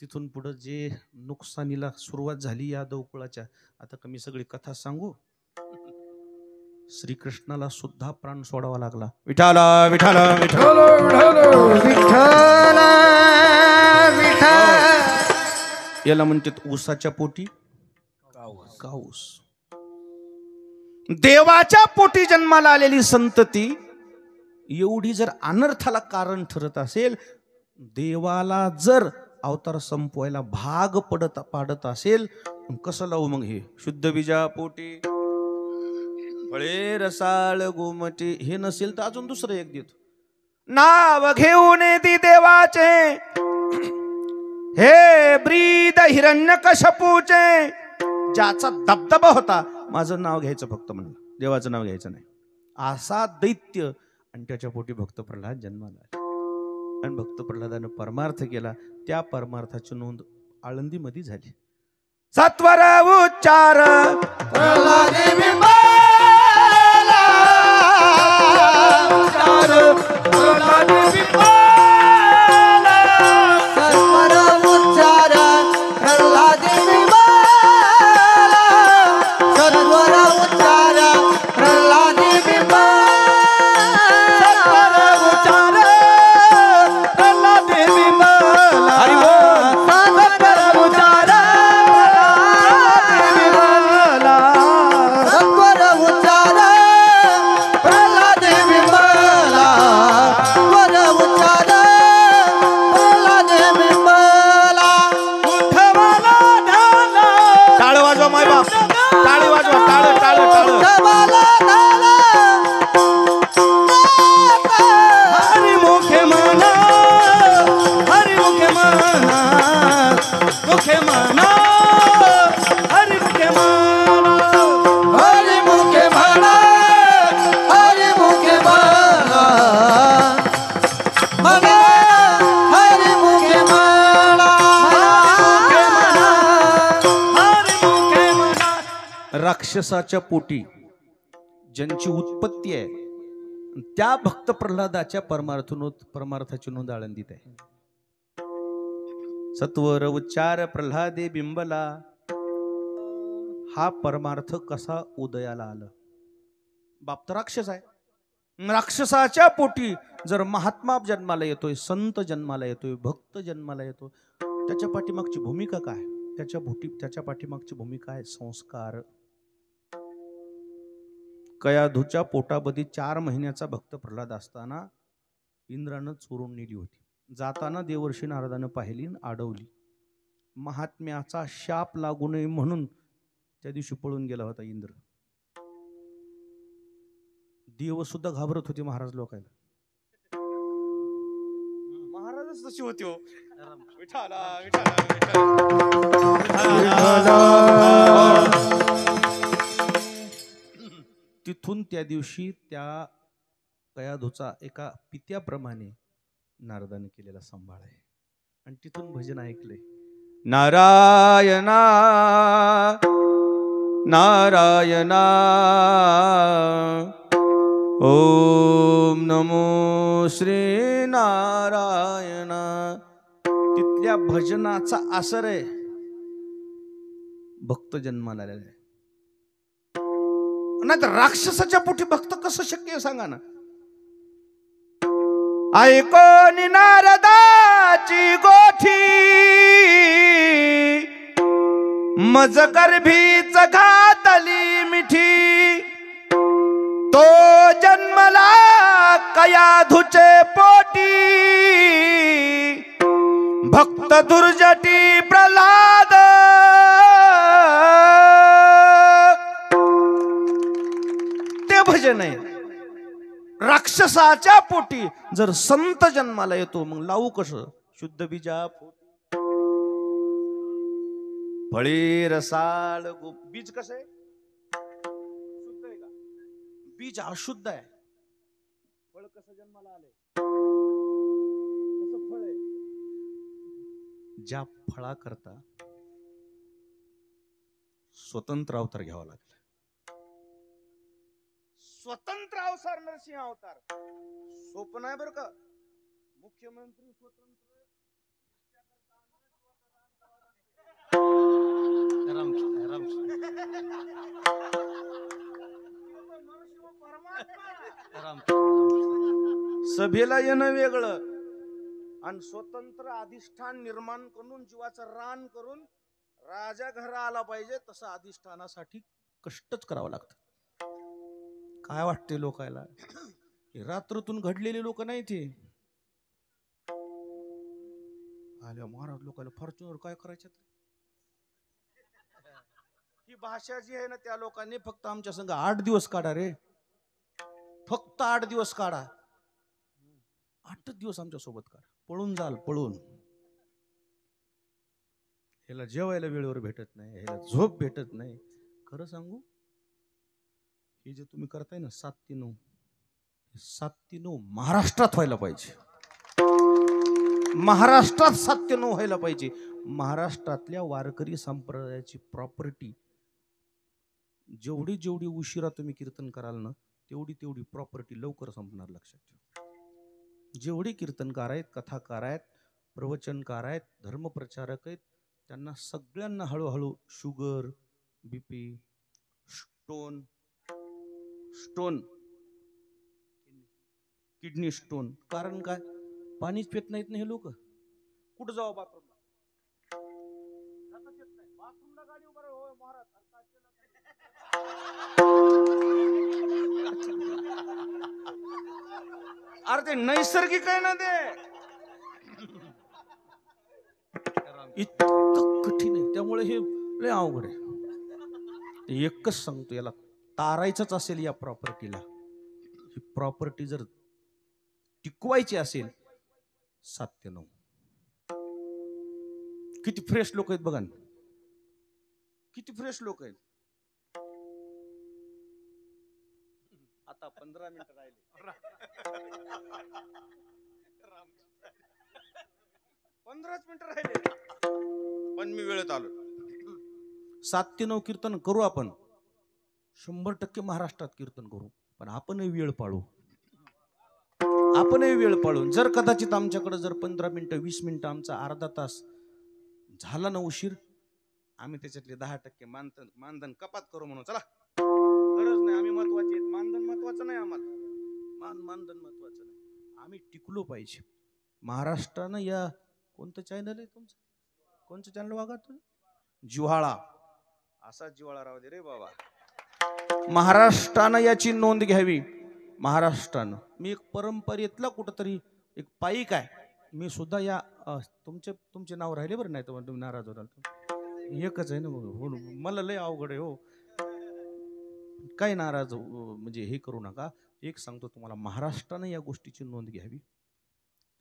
S1: तिथून पुढे जे नुकसानीला सुरुवात झाली यादव कुळाच्या, आता कमी सगळी कथा सांगू. श्रीकृष्णाला सुद्धा प्राण सोडावा लागला. विठाला विठाला विठाला विठाला विठाला, याला म्हणतात ऊसाच्या पोटी काऊस. देवाच्या पोटी जन्माला आलेली संतती एवढी जर अनर्थाला कारण ठरत असेल, देवाला जर अवतार संपवायला भाग पाडत असेल, कसं लावू मग हे शुद्ध बीजा पोटी फळे रसाळ गोमटी, हे नसेल तर अजून दुसरं एक देतो. नाव घेऊन ती देवाचे हे ब्रीद हिरण्यकश्यपूचे, ज्याचा दबदबा होता माझं नाव घ्यायचं फक्त म्हणलं, देवाचं नाव घ्यायचं नाही, असा दैत्य. आणि त्याच्या पोटी भक्त प्रल्हाद जन्माला आला, आणि भक्त प्रल्हादानं परमार्थ केला. त्या परमार्थाची नोंद आळंदीमध्ये झाली. सत्वर उच्चार राक्षसाच्या पोटी ज्यांची उत्पत्ती आहे त्या भक्त प्रल्हादाच्या परमार्थाची नोंद आळंदीत आहे. सत्वर उच्चार प्रल्हादे बिंबला, हा परमार्थ कसा उदयाला आला. बाप तर राक्षस आहे, राक्षसाच्या पोटी जर महात्मा जन्माला येतोय, संत जन्माला येतोय, भक्त जन्माला येतोय, त्याच्या पाठीमागची भूमिका काय, त्याच्या पाठीमागची भूमिका आहे संस्कार. कयाधूच्या पोटामध्ये 4 महिन्याचा भक्त प्रल्हाद असताना इंद्रानं चोरून नेली होती. जाताना देवर्षी नारदानं पाहिली, अडवली. महात्म्याचा शाप लागू नये म्हणून त्या दिवशी पळून गेला होता इंद्र. देव सुद्धा घाबरत होते महाराज लोकायला. महाराजच तशी होती हो. विठाला विठाला तिथून त्या दिवशी त्या कयाधूचा एका पित्याप्रमाणे नारदाने केलेला सांभाळ आहे. आणि तिथून भजन ऐकलंय. नारायणा नारायणा ओम नमो श्री नारायणा. तिथल्या भजनाचा असर आहे. भक्त जन्माला आलेला आहे. नाही तर राक्षसाच्या पोटी भक्त कसं शक्य आहे सांगा ना. ऐकोन नारदाची गोठी मज गर्भीच घातली मिठी. तो जन्मला कयाधूचे पोटी भक्त दुर्जटी प्रल्हाद. ते भजन आहे. राक्षसाच्या पोटी जर संत जन्माला येतो मग लावू कसं. शुद्ध बीजा फळी रसाळ बीज कसं आहे. शुद्ध आहे का. बीज अशुद्ध आहे. फळ कसं जन्माला आलंय. कसं फळ आहे. ज्या फळा करता स्वतंत्र अवतार घ्यावा लागला. स्वतंत्र अवतार नरसिंह अवतार सोपं नाही बरं का. मुख्यमंत्री स्वतंत्र सभेला येणं वेगळं आणि स्वतंत्र अधिष्ठान निर्माण करून जीवाचं रान करून राजा घरा आला पाहिजे तसं अधिष्ठानासाठी कष्टच करावं लागतं. काय वाटते लोकायला. रात्रीतून घडलेले लोक नाही ते. आल्या महाराज लोकांना फॉर्च्युनर काय करायच्यात. ही भाषा जी आहे ना त्या लोकांनी फक्त आमच्या संग 8 दिवस काढा रे. फक्त 8 दिवस काढा. 8 दिवस आमच्या सोबत काढा. पळून जाल पळून. ह्याला जेवायला वेळेवर भेटत नाही. ह्याला झोप भेटत नाही. खरं सांगू हे जे तुम्ही करताय ना 7 ते 9 7 ते 9 महाराष्ट्रात व्हायला पाहिजे. महाराष्ट्रात 7 ते 9 व्हायला पाहिजे. महाराष्ट्रातल्या वारकरी संप्रदायाची प्रॉपर्टी जेवढी जेवढी उशिरा तुम्ही कीर्तन कराल ना तेवढी तेवढी प्रॉपर्टी लवकर संपणार. लक्षात ठेवा. जेवढे कीर्तनकार आहेत, कथाकार आहेत, प्रवचनकार आहेत, धर्मप्रचारक आहेत, त्यांना सगळ्यांना हळूहळू sugar, BP, stone, kidney stone. कारण काय. पाणीच पित नाहीत ना हे लोक. कुठं जावं बाथरूमला. बाथरूमला गाडी उभा राहा. महाराज अरे ते नैसर्गिक आहे ना ते. इतकं कठीण आहे. त्यामुळे हे लय अवघड आहे. एकच सांगतो याला तारायचंच असेल या प्रॉपर्टीला. ही प्रॉपर्टी जर टिकवायची असेल 7 ते 9. किती फ्रेश लोक आहेत बघा. किती फ्रेश लोक आहेत. आता 15 मिनिटं राहिले. 15 मिनिटं राहिले पण मी वेळेत आलो. 7 ते 9 कीर्तन करू आपण. 100% महाराष्ट्रात कीर्तन करू. पण आपणही वेळ पाळू. आपणही वेळ पाळून जर कदाचित आमच्याकडे जर 15 मिनिटं 20 मिनिटं आमचा अर्धा तास झाला ना उशीर आम्ही त्याच्यातले 10% मानधन कपात करू म्हणून. चला गरज नाही. आम्ही महत्वाचे मानधन महत्वाचं नाही आम्हाला. मानधन महत्वाचं नाही. आम्ही टिकलो पाहिजे. महाराष्ट्रानं या कोणतं चॅनल आहे तुमचं. कोणतं चॅनल वागा तुम्ही. जिव्हाळा. असा जिव्हाळा राहू दे रे बाबा. महाराष्ट्रानं याची नोंद घ्यावी. महाराष्ट्रानं. मी एक परंपरेतला कुठंतरी एक पाईक आहे. मी सुद्धा या तुमचे नाव राहिले बरं. नाही तर तुम्ही नाराज होताल. एकच आहे ना. मला लय अवघड आहे हो. काय नाराज म्हणजे हे करू नका. एक सांगतो तुम्हाला. महाराष्ट्रानं या गोष्टीची नोंद घ्यावी.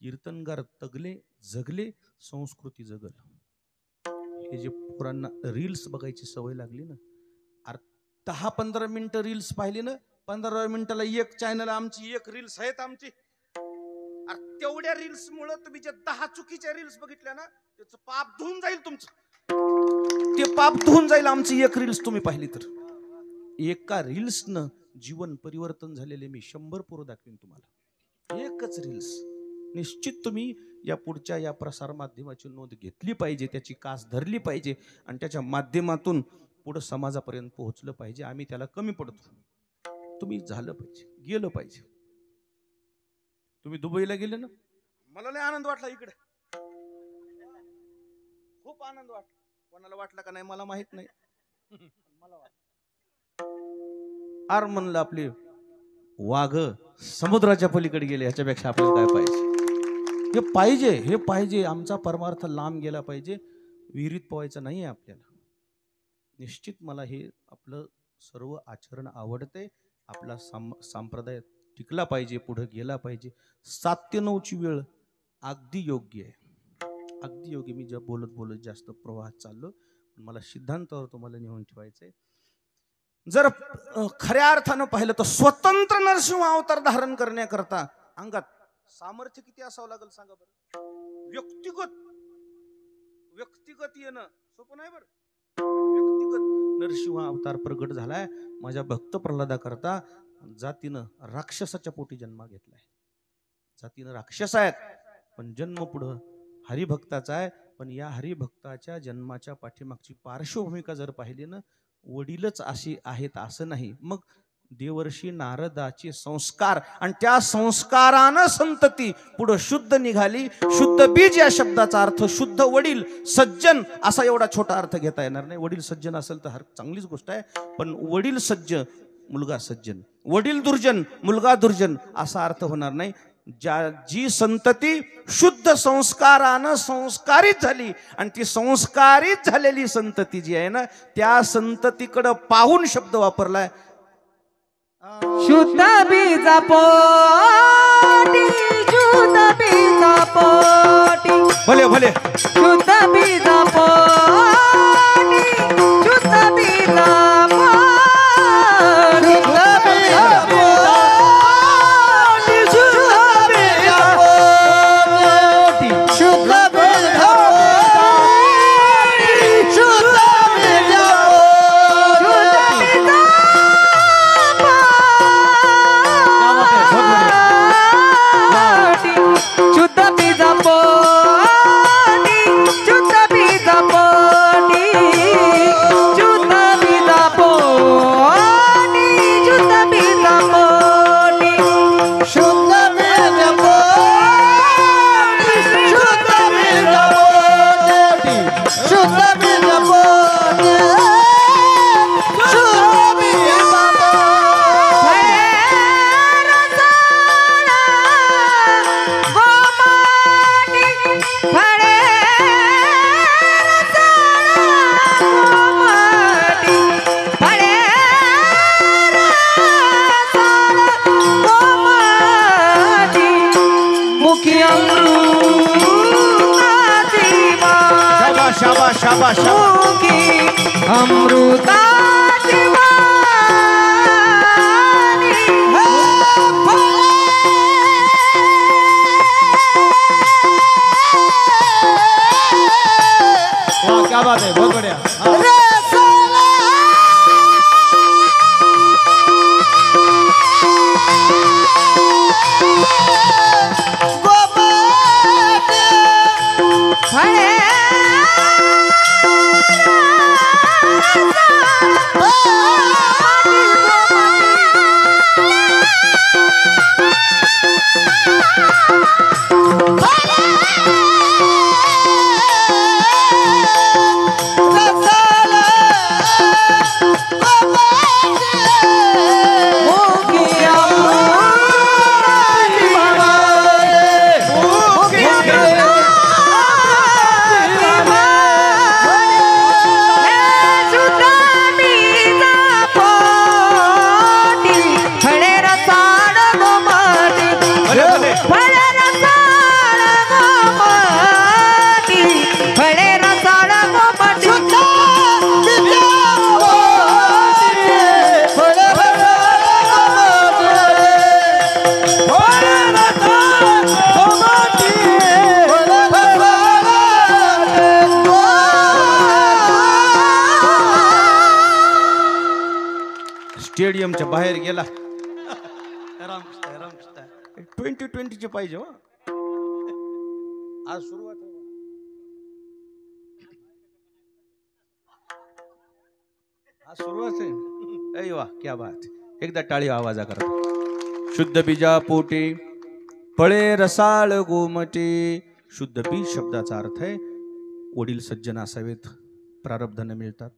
S1: कीर्तनगार तगले जगले संस्कृती जगल. हे जे पोरांना रील्स बघायची सवय लागली ना. 10-15 मिनिटं रील्स पाहिली ना. 15 मिनिटाला एक चॅनल आमची एक रील्स आहेत आमची. अरे तेवढ्या रील्स मुळे तुम्ही जे 10 चुकीच्या रील्स बघितल्या ना त्याचं पाप धुवून जाईल तुमचं. ते पाप धुवून जाईल आमची एक रील्स तुम्ही पाहिली तर. एका रील्सनं जीवन परिवर्तन झालेले मी 100 पोरं दाखवीन तुम्हाला. एकच रील्स. निश्चित तुम्ही या पुढच्या या प्रसार माध्यमाची नोंद घेतली पाहिजे, त्याची कास धरली पाहिजे आणि त्याच्या माध्यमातून पुढे समाजापर्यंत पोहोचलं पाहिजे. आम्ही त्याला कमी पडतो. तुम्ही झालं पाहिजे, गेलं पाहिजे. तुम्ही दुबईला गेले ना, मला लय आनंद वाटला इकडे, खूप आनंद वाटला. कोणाला वाटला का नाही मला माहित नाही. मला आर म्हणलं आपले वाघ समुद्राच्या पलीकडे गेले, ह्याच्यापेक्षा आपल्याला काय पाहिजे. हे पाहिजे. आमचा परमार्थ लांब गेला पाहिजे. विहिरीत पोहायचं नाही आहे आपल्याला. निश्चित मला हे आपलं सर्व आचरण आवडते. आपला संप्रदाय टिकला पाहिजे, पुढे गेला पाहिजे. 7 ते 9 ची वेळ अगदी योग्य आहे, अगदी योग्य. मी ज्या बोलत जास्त प्रवाहात चाललो, पण मला सिद्धांतावर तुम्हाला नेऊन ठेवायचंय. जर खऱ्या अर्थानं पाहिलं तर स्वतंत्र नरसिंह अवतार धारण करण्याकरता अंगात सामर्थ्य किती असावं लागेल सांगा बरं. व्यक्तिगत येणं सोपं नाही बरं. व्यक्तिगत नरसिंह अवतार प्रगट झालाय माझ्या भक्त प्रल्हादा करता. जातीनं राक्षसाच्या पोटी जन्म घेतलाय. जातीनं राक्षस आहेत पण जन्म पुढं हरिभक्ताचा आहे. पण या हरिभक्ताच्या जन्माच्या पाठीमागची पार्श्वभूमिका जर पाहिली ना, वडीलच अशी आहेत असं नाही. मग देवर्षी नारदाचे संस्कार आणि त्या संस्कारानं संतती पुढे शुद्ध निघाली. शुद्ध बीज या शब्दाचा अर्थ शुद्ध वडील सज्जन असा एवढा छोटा अर्थ घेता येणार नाही. वडील सज्जन असेल तर चांगलीच गोष्ट आहे, पण वडील सज्ज मुलगा सज्जन, वडील दुर्जन मुलगा दुर्जन असा अर्थ होणार नाही. जी संतती शुद्ध संस्कारानं संस्कारित झाली आणि ती संस्कारित झालेली संतती जी आहे ना, त्या संततीकडे पाहून शब्द वापरलाय.
S2: शुद्ध बीजा पोटी, शुद्ध बीजा पोटी,
S1: भले भले
S2: शुद्ध बीजा पोटी, शुद्ध बीजा पोटी, शुद्ध बीजा पोटी, शुद्ध बीजा पोटी, शुद्ध बीजा पोटी, शुद्ध बीजा शुद्ध बीजा पोटी, शुद्ध बीजा पोटी, शुद्ध बीजा पोटी, शुद्ध बीजा पोटी, शुद्ध बीजा पोटी, शुद्ध बीजा पोटी, शुद्ध बीजा पोटी, शुद्ध बीजा
S1: शाबाश शाबाश
S2: अमृता क्या बात है, बहुत बढ़िया. शुद्ध बीजा
S1: स्टेडियमच्या बाहेर गेला. 2020 पाहिजे हो. आज सुरुवात आहे. आज सुरुवात आहे. अरे वा क्या बात. एकदा टाळी आवाजा करा. शुद्ध बीजा पोटे फळे रसाळ गोमटे. शुद्ध बीज शब्दाचा अर्थ आहे वडील सज्जन असावेत, प्रारब्धाने मिळतात,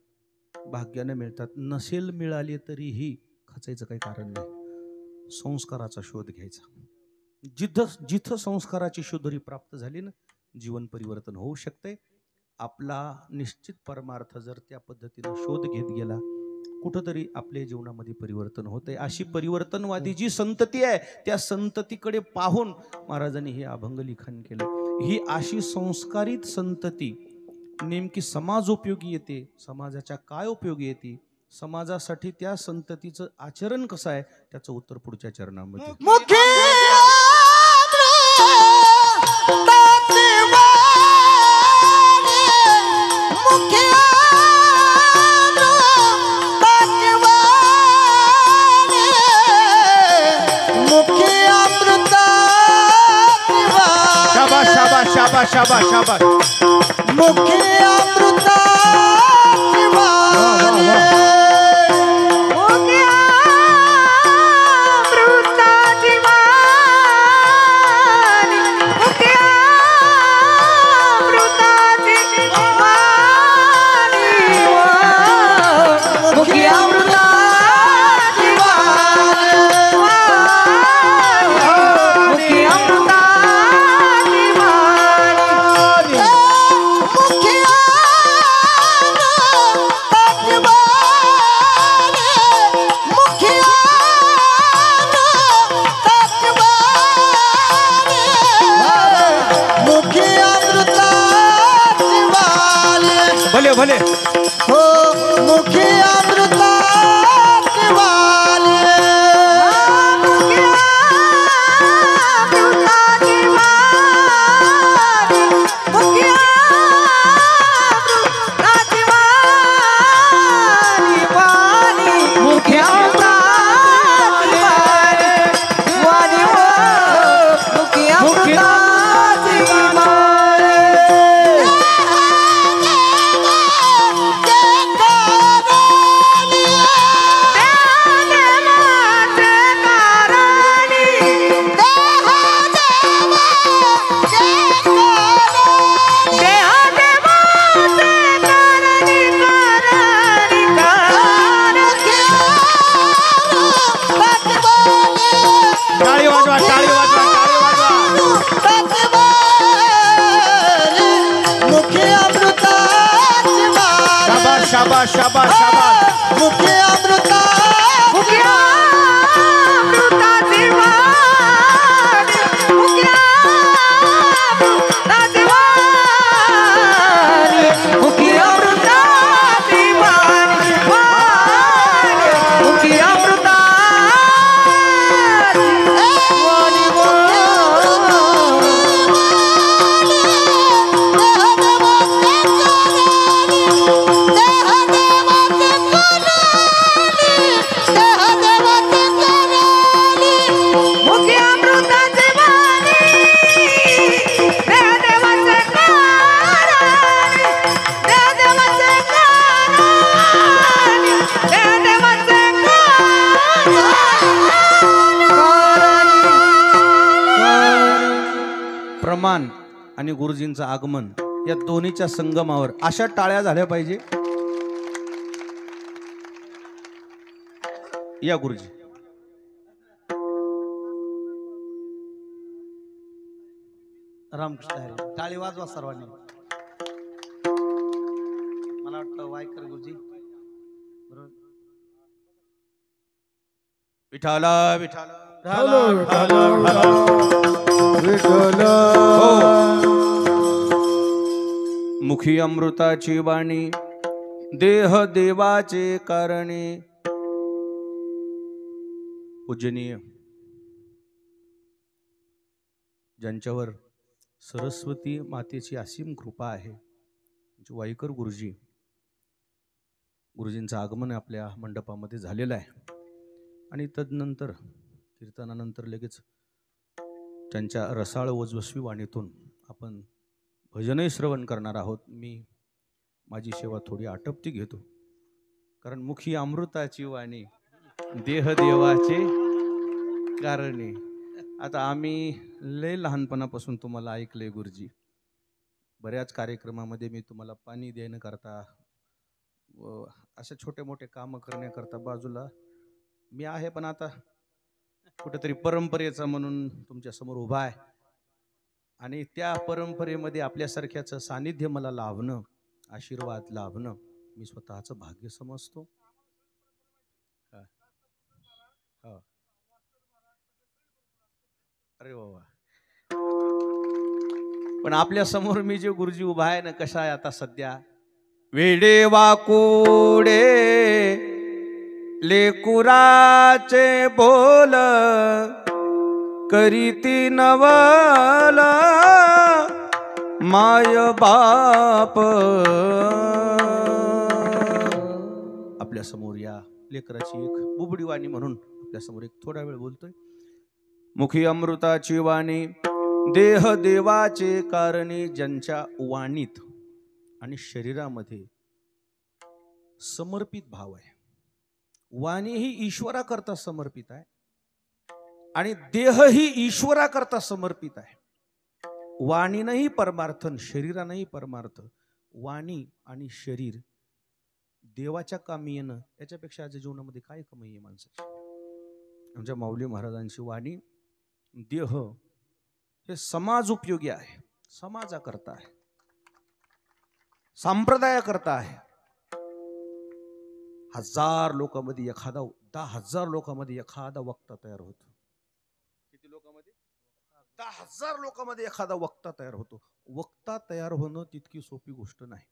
S1: भाग्याने मिळतात. नसेल मिळाले तरीही खचायचं काही कारण नाही. संस्काराचा शोध घ्यायचा. जिथं संस्काराची शोधरी प्राप्त झाली ना, जीवन परिवर्तन होऊ शकते. आपला निश्चित परमार्थ जर त्या पद्धतीने शोध घेत गेला, कुठंतरी आपल्या जीवनामध्ये परिवर्तन होते. अशी परिवर्तनवादी जी संतती आहे, त्या संततीकडे पाहून महाराजांनी हे अभंग लिखाण केलं. ही अशी संस्कारित संतती नेमकी समाज उपयोगी येते. समाजाच्या काय उपयोगी येते, समाजासाठी त्या संततीचं आचरण कसं आहे, त्याचं उत्तर पुढच्या चरणामध्ये. शाबाश शाबाश शाबाश शाबाश शाबाश.
S2: मुखी अमृता
S1: भले भले
S2: हो मुखी अमृता
S1: शाबाश शाबाश शाबाश.
S2: मुखी अमृता
S1: प्रमाण आणि गुरुजींचं आगमन या दोन्हीच्या संगमावर अशा टाळ्या झाल्या पाहिजे. या गुरुजी.
S2: रामकृष्ण हरी. टाळी वाजवा सर्वांनी. मला वाटतं वायकर गुरुजी बरोबर.
S1: विठाला विठाला मुखी अमृताची वाणी देह देवाचे कारणे. पूजनीय ज्यांच्यावर सरस्वती मातेची असीम कृपा आहे, वाईकर गुरुजी, गुरुजींचं आगमन आपल्या मंडपामध्ये झालेलं आहे. आणि तदनंतर कीर्तनानंतर लगेच त्यांच्या रसाळ ओजस्वी वाणीतून आपण भजनही श्रवण करणार आहोत. मी माझी सेवा थोडी आटपती घेतो, कारण मुखी अमृताची वाणी देह देवाचे कारणे. आता आम्ही लय लहानपणापासून तुम्हाला ऐकलंय गुरुजी. बऱ्याच कार्यक्रमामध्ये मी तुम्हाला पाणी देण्याकरता व असे छोटे मोठे कामं करण्याकरता बाजूला मी आहे, पण आता कुठेतरी परंपरेचा म्हणून तुमच्या समोर उभा आहे. आणि त्या परंपरेमध्ये आपल्यासारख्याचं सानिध्य मला लाभणं, आशीर्वाद लाभणं मी स्वतःचं भाग्य समजतो. हो. अरे बाबा, पण आपल्या समोर मी जे गुरुजी उभा आहे ना, कसा आहे आता सध्या, वेडे वाकुडे लेकुराचे बोल करीती नवल माय बाप. आपल्या समोर या लेकराची एक बुबडी वाणी म्हणून आपल्या समोर एक थोडा वेळ बोलतोय. मुखी अमृताची वाणी देह देवाचे कारणी, ज्यांच्या वाणीत आणि शरीरामध्ये समर्पित भाव आहे. वाणी ही ईश्वराकरता समर्पित आहे आणि देह ही ईश्वराकरता समर्पित आहे. वाणीनंही परमार्थ, शरीरानंही परमार्थ. वाणी आणि शरीर देवाच्या कामी येणं याच्यापेक्षा आज जीवनामध्ये काय कमी आहे माणसाची. आमच्या माऊली महाराजांची वाणी देह हे समाज उपयोगी आहे, समाजाकरता आहे, संप्रदायाकरता आहे. 1000 लोकांमध्ये एखादा, 10,000 लोकांमध्ये एखादा वक्ता तयार होतो. किती लोकांमध्ये? 10,000 लोकांमध्ये एखादा वक्ता तयार होतो. वक्ता तयार होणं तितकी सोपी गोष्ट नाही,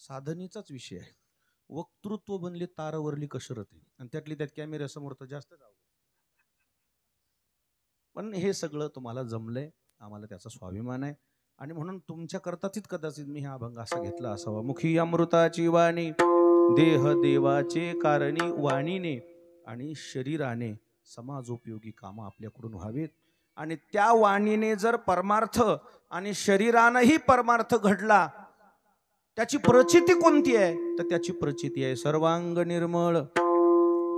S1: साधनेचाच विषय आहे. वक्तृत्व बनले तारावरली कसरत आहे, आणि त्यातली त्यात कॅमेऱ्यासमोर तर जास्तच आवड. पण हे सगळं तुम्हाला जमलंय, आम्हाला त्याचा स्वाभिमान आहे, आणि म्हणून तुमच्या करताच कदाचित मी हा अभंग असा घेतला असावा. मुखी अमृताची वाणी देह देवाचे कारणी, वाणीने आणि शरीराने समाजोपयोगी कामं आपल्याकडून व्हावेत. आणि त्या वाणीने जर परमार्थ आणि शरीरानंही परमार्थ घडला, त्याची प्रचिती कोणती आहे? तर त्याची प्रचिती आहे सर्वांग निर्मळ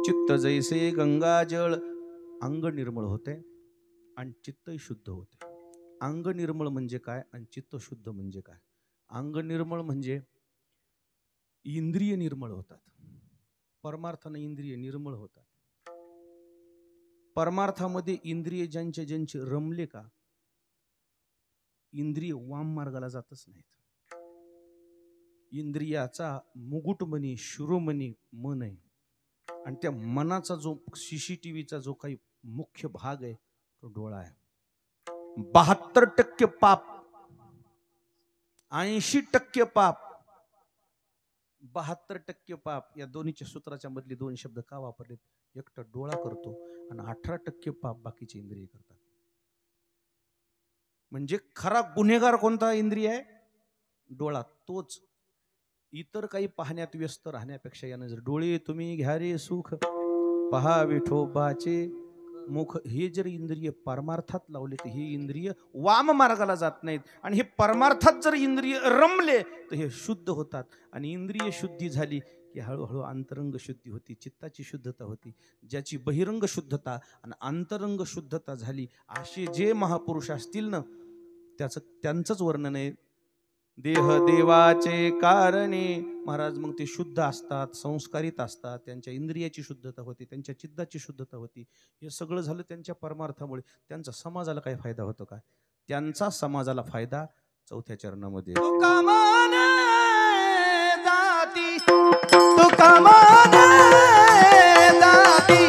S1: चित्त जैसे गंगाजळ. अंग निर्मळ होते आणि चित्तही शुद्ध होते. अंग निर्मळ म्हणजे काय आणि चित्त शुद्ध म्हणजे काय? अंग निर्मळ म्हणजे इंद्रिय निर्मळ होतात, परमार्थाने इंद्रिय निर्मळ होतात. परमार्थामध्ये इंद्रिय ज्यांचे ज्यांचे रमले का, इंद्रिय वाम मार्गाला जातच नाहीत. इंद्रियाचा मुकुटमणी शिरोमणी मन आहे, आणि त्या मनाचा जो CCTVचा जो काही मुख्य भाग आहे तो डोळा आहे. 72% पाप, 80% पाप, 72% पाप. या दोन्हीच्या सूत्राच्या मधले 2 शब्द का वापरलेत? एकटा डोळा करतो आणि 18% पाप बाकीचे इंद्रिय करतात. म्हणजे खरा गुन्हेगार कोणता इंद्रिय आहे? डोळा. तोच इतर काही पाहण्यात व्यस्त राहण्यापेक्षा यानं जर डोळे तुम्ही घ्या रे सुख पहा विठोबाचे मुख, हे जर इंद्रिय परमार्थात लावले तर हे इंद्रिय वाम मार्गाला जात नाहीत. आणि हे परमार्थात जर इंद्रिय रमले तर हे शुद्ध होतात. आणि इंद्रिय शुद्धी झाली की हळूहळू अंतरंग शुद्धी होती, चित्ताची शुद्धता होती. ज्याची बहिरंग शुद्धता आणि अंतरंग शुद्धता झाली, असे जे महापुरुष असतील ना, त्यांचंच वर्णन आहे देह देवाचे कारणे. महाराज मग ते शुद्ध असतात, संस्कारित असतात, त्यांच्या इंद्रियाची शुद्धता होती, त्यांच्या चित्ताची शुद्धता होती. हे सगळं झालं त्यांच्या परमार्थामुळे. त्यांचा समाजाला काय फायदा होतो का? त्यांचा समाजाला फायदा 4थ्या चरणामध्ये. तुका माने जाती, तुका माने जाती,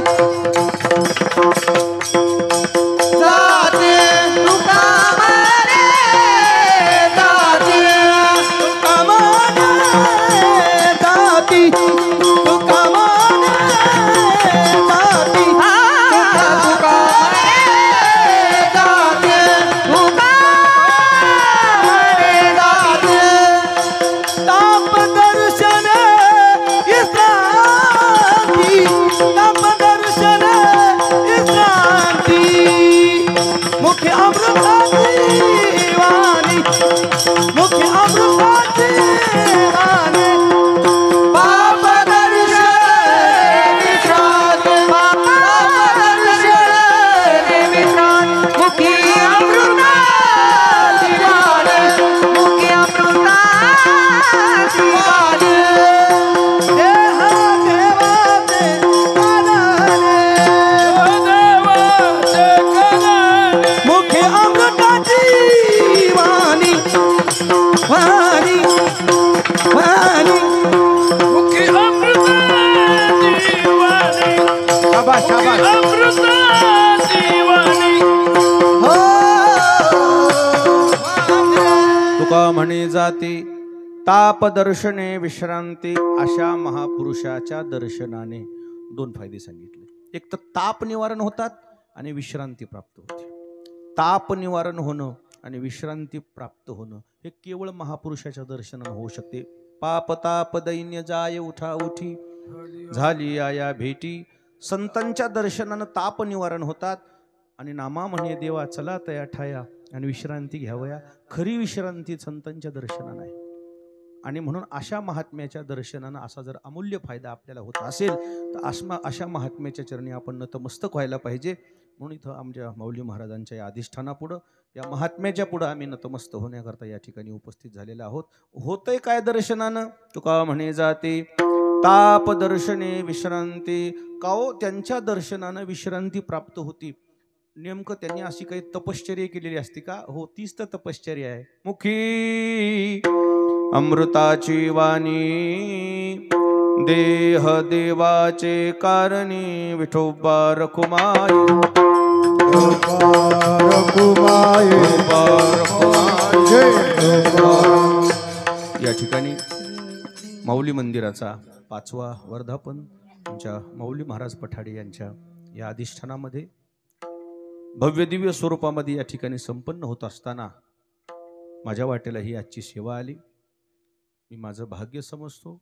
S1: म्हणे जाते ताप दर्शने विश्रांती. अशा महापुरुषाच्या दर्शनाने दोन फायदे सांगितले. एक तर ताप निवारण होतात आणि विश्रांती प्राप्त होते. ताप निवारण होणं आणि विश्रांती प्राप्त होणं हे केवळ महापुरुषाच्या दर्शनाने होऊ शकते. पाप ताप दैन्य जाय उठा उठी झाली या भेटी. संतांच्या दर्शनानं ताप निवारण होतात आणि नामा म्हणे देवा चला तया ठाया आणि विश्रांती घ्यावया. खरी विश्रांती संतांच्या दर्शनानं आहे. आणि म्हणून अशा महात्म्याच्या दर्शनानं असा जर अमूल्य फायदा आपल्याला होत असेल तर अशा महात्म्याच्या चरणी आपण नतमस्तक व्हायला पाहिजे. म्हणून इथं आमच्या माऊली महाराजांच्या या अधिष्ठानापुढं या महात्म्याच्या पुढं आम्ही नतमस्त होण्याकरता या ठिकाणी उपस्थित झालेले आहोत. होतंय काय दर्शनानं? तुका म्हणे जाते ताप दर्शने विश्रांती. काओ त्यांच्या दर्शनानं विश्रांती प्राप्त होती. नेमकं त्यांनी अशी काही तपश्चर्या केलेली असते का? हो, तीच तर तपश्चर्या आहे. मुखी अमृताची वाणी देह देवाचे कारणी विठोबा रखुमाई. या ठिकाणी माऊली मंदिराचा 5वा वर्धापन आमच्या माऊली महाराज पठाडे यांच्या या अधिष्ठानामध्ये भव्य दिव्य स्वरूपामध्ये या ठिकाणी संपन्न होत असताना माझ्या वाटेला ही आजची सेवा आली. मी माझं भाग्य समजतो.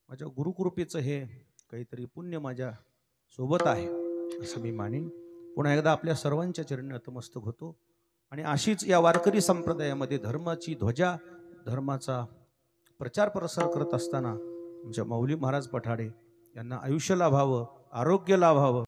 S1: माझ्या गुरुकृपेचं हे काहीतरी पुण्य माझ्या सोबत आहे असं मी मानेन. पुन्हा एकदा आपल्या सर्वांच्या चरणी नतमस्तक होतो. आणि अशीच या वारकरी संप्रदायामध्ये धर्माची ध्वजा धर्माचा प्रचार प्रसार करत असताना आमच्या माऊली महाराज पठाडे यांना आयुष्य लाभावं, आरोग्य लाभावं,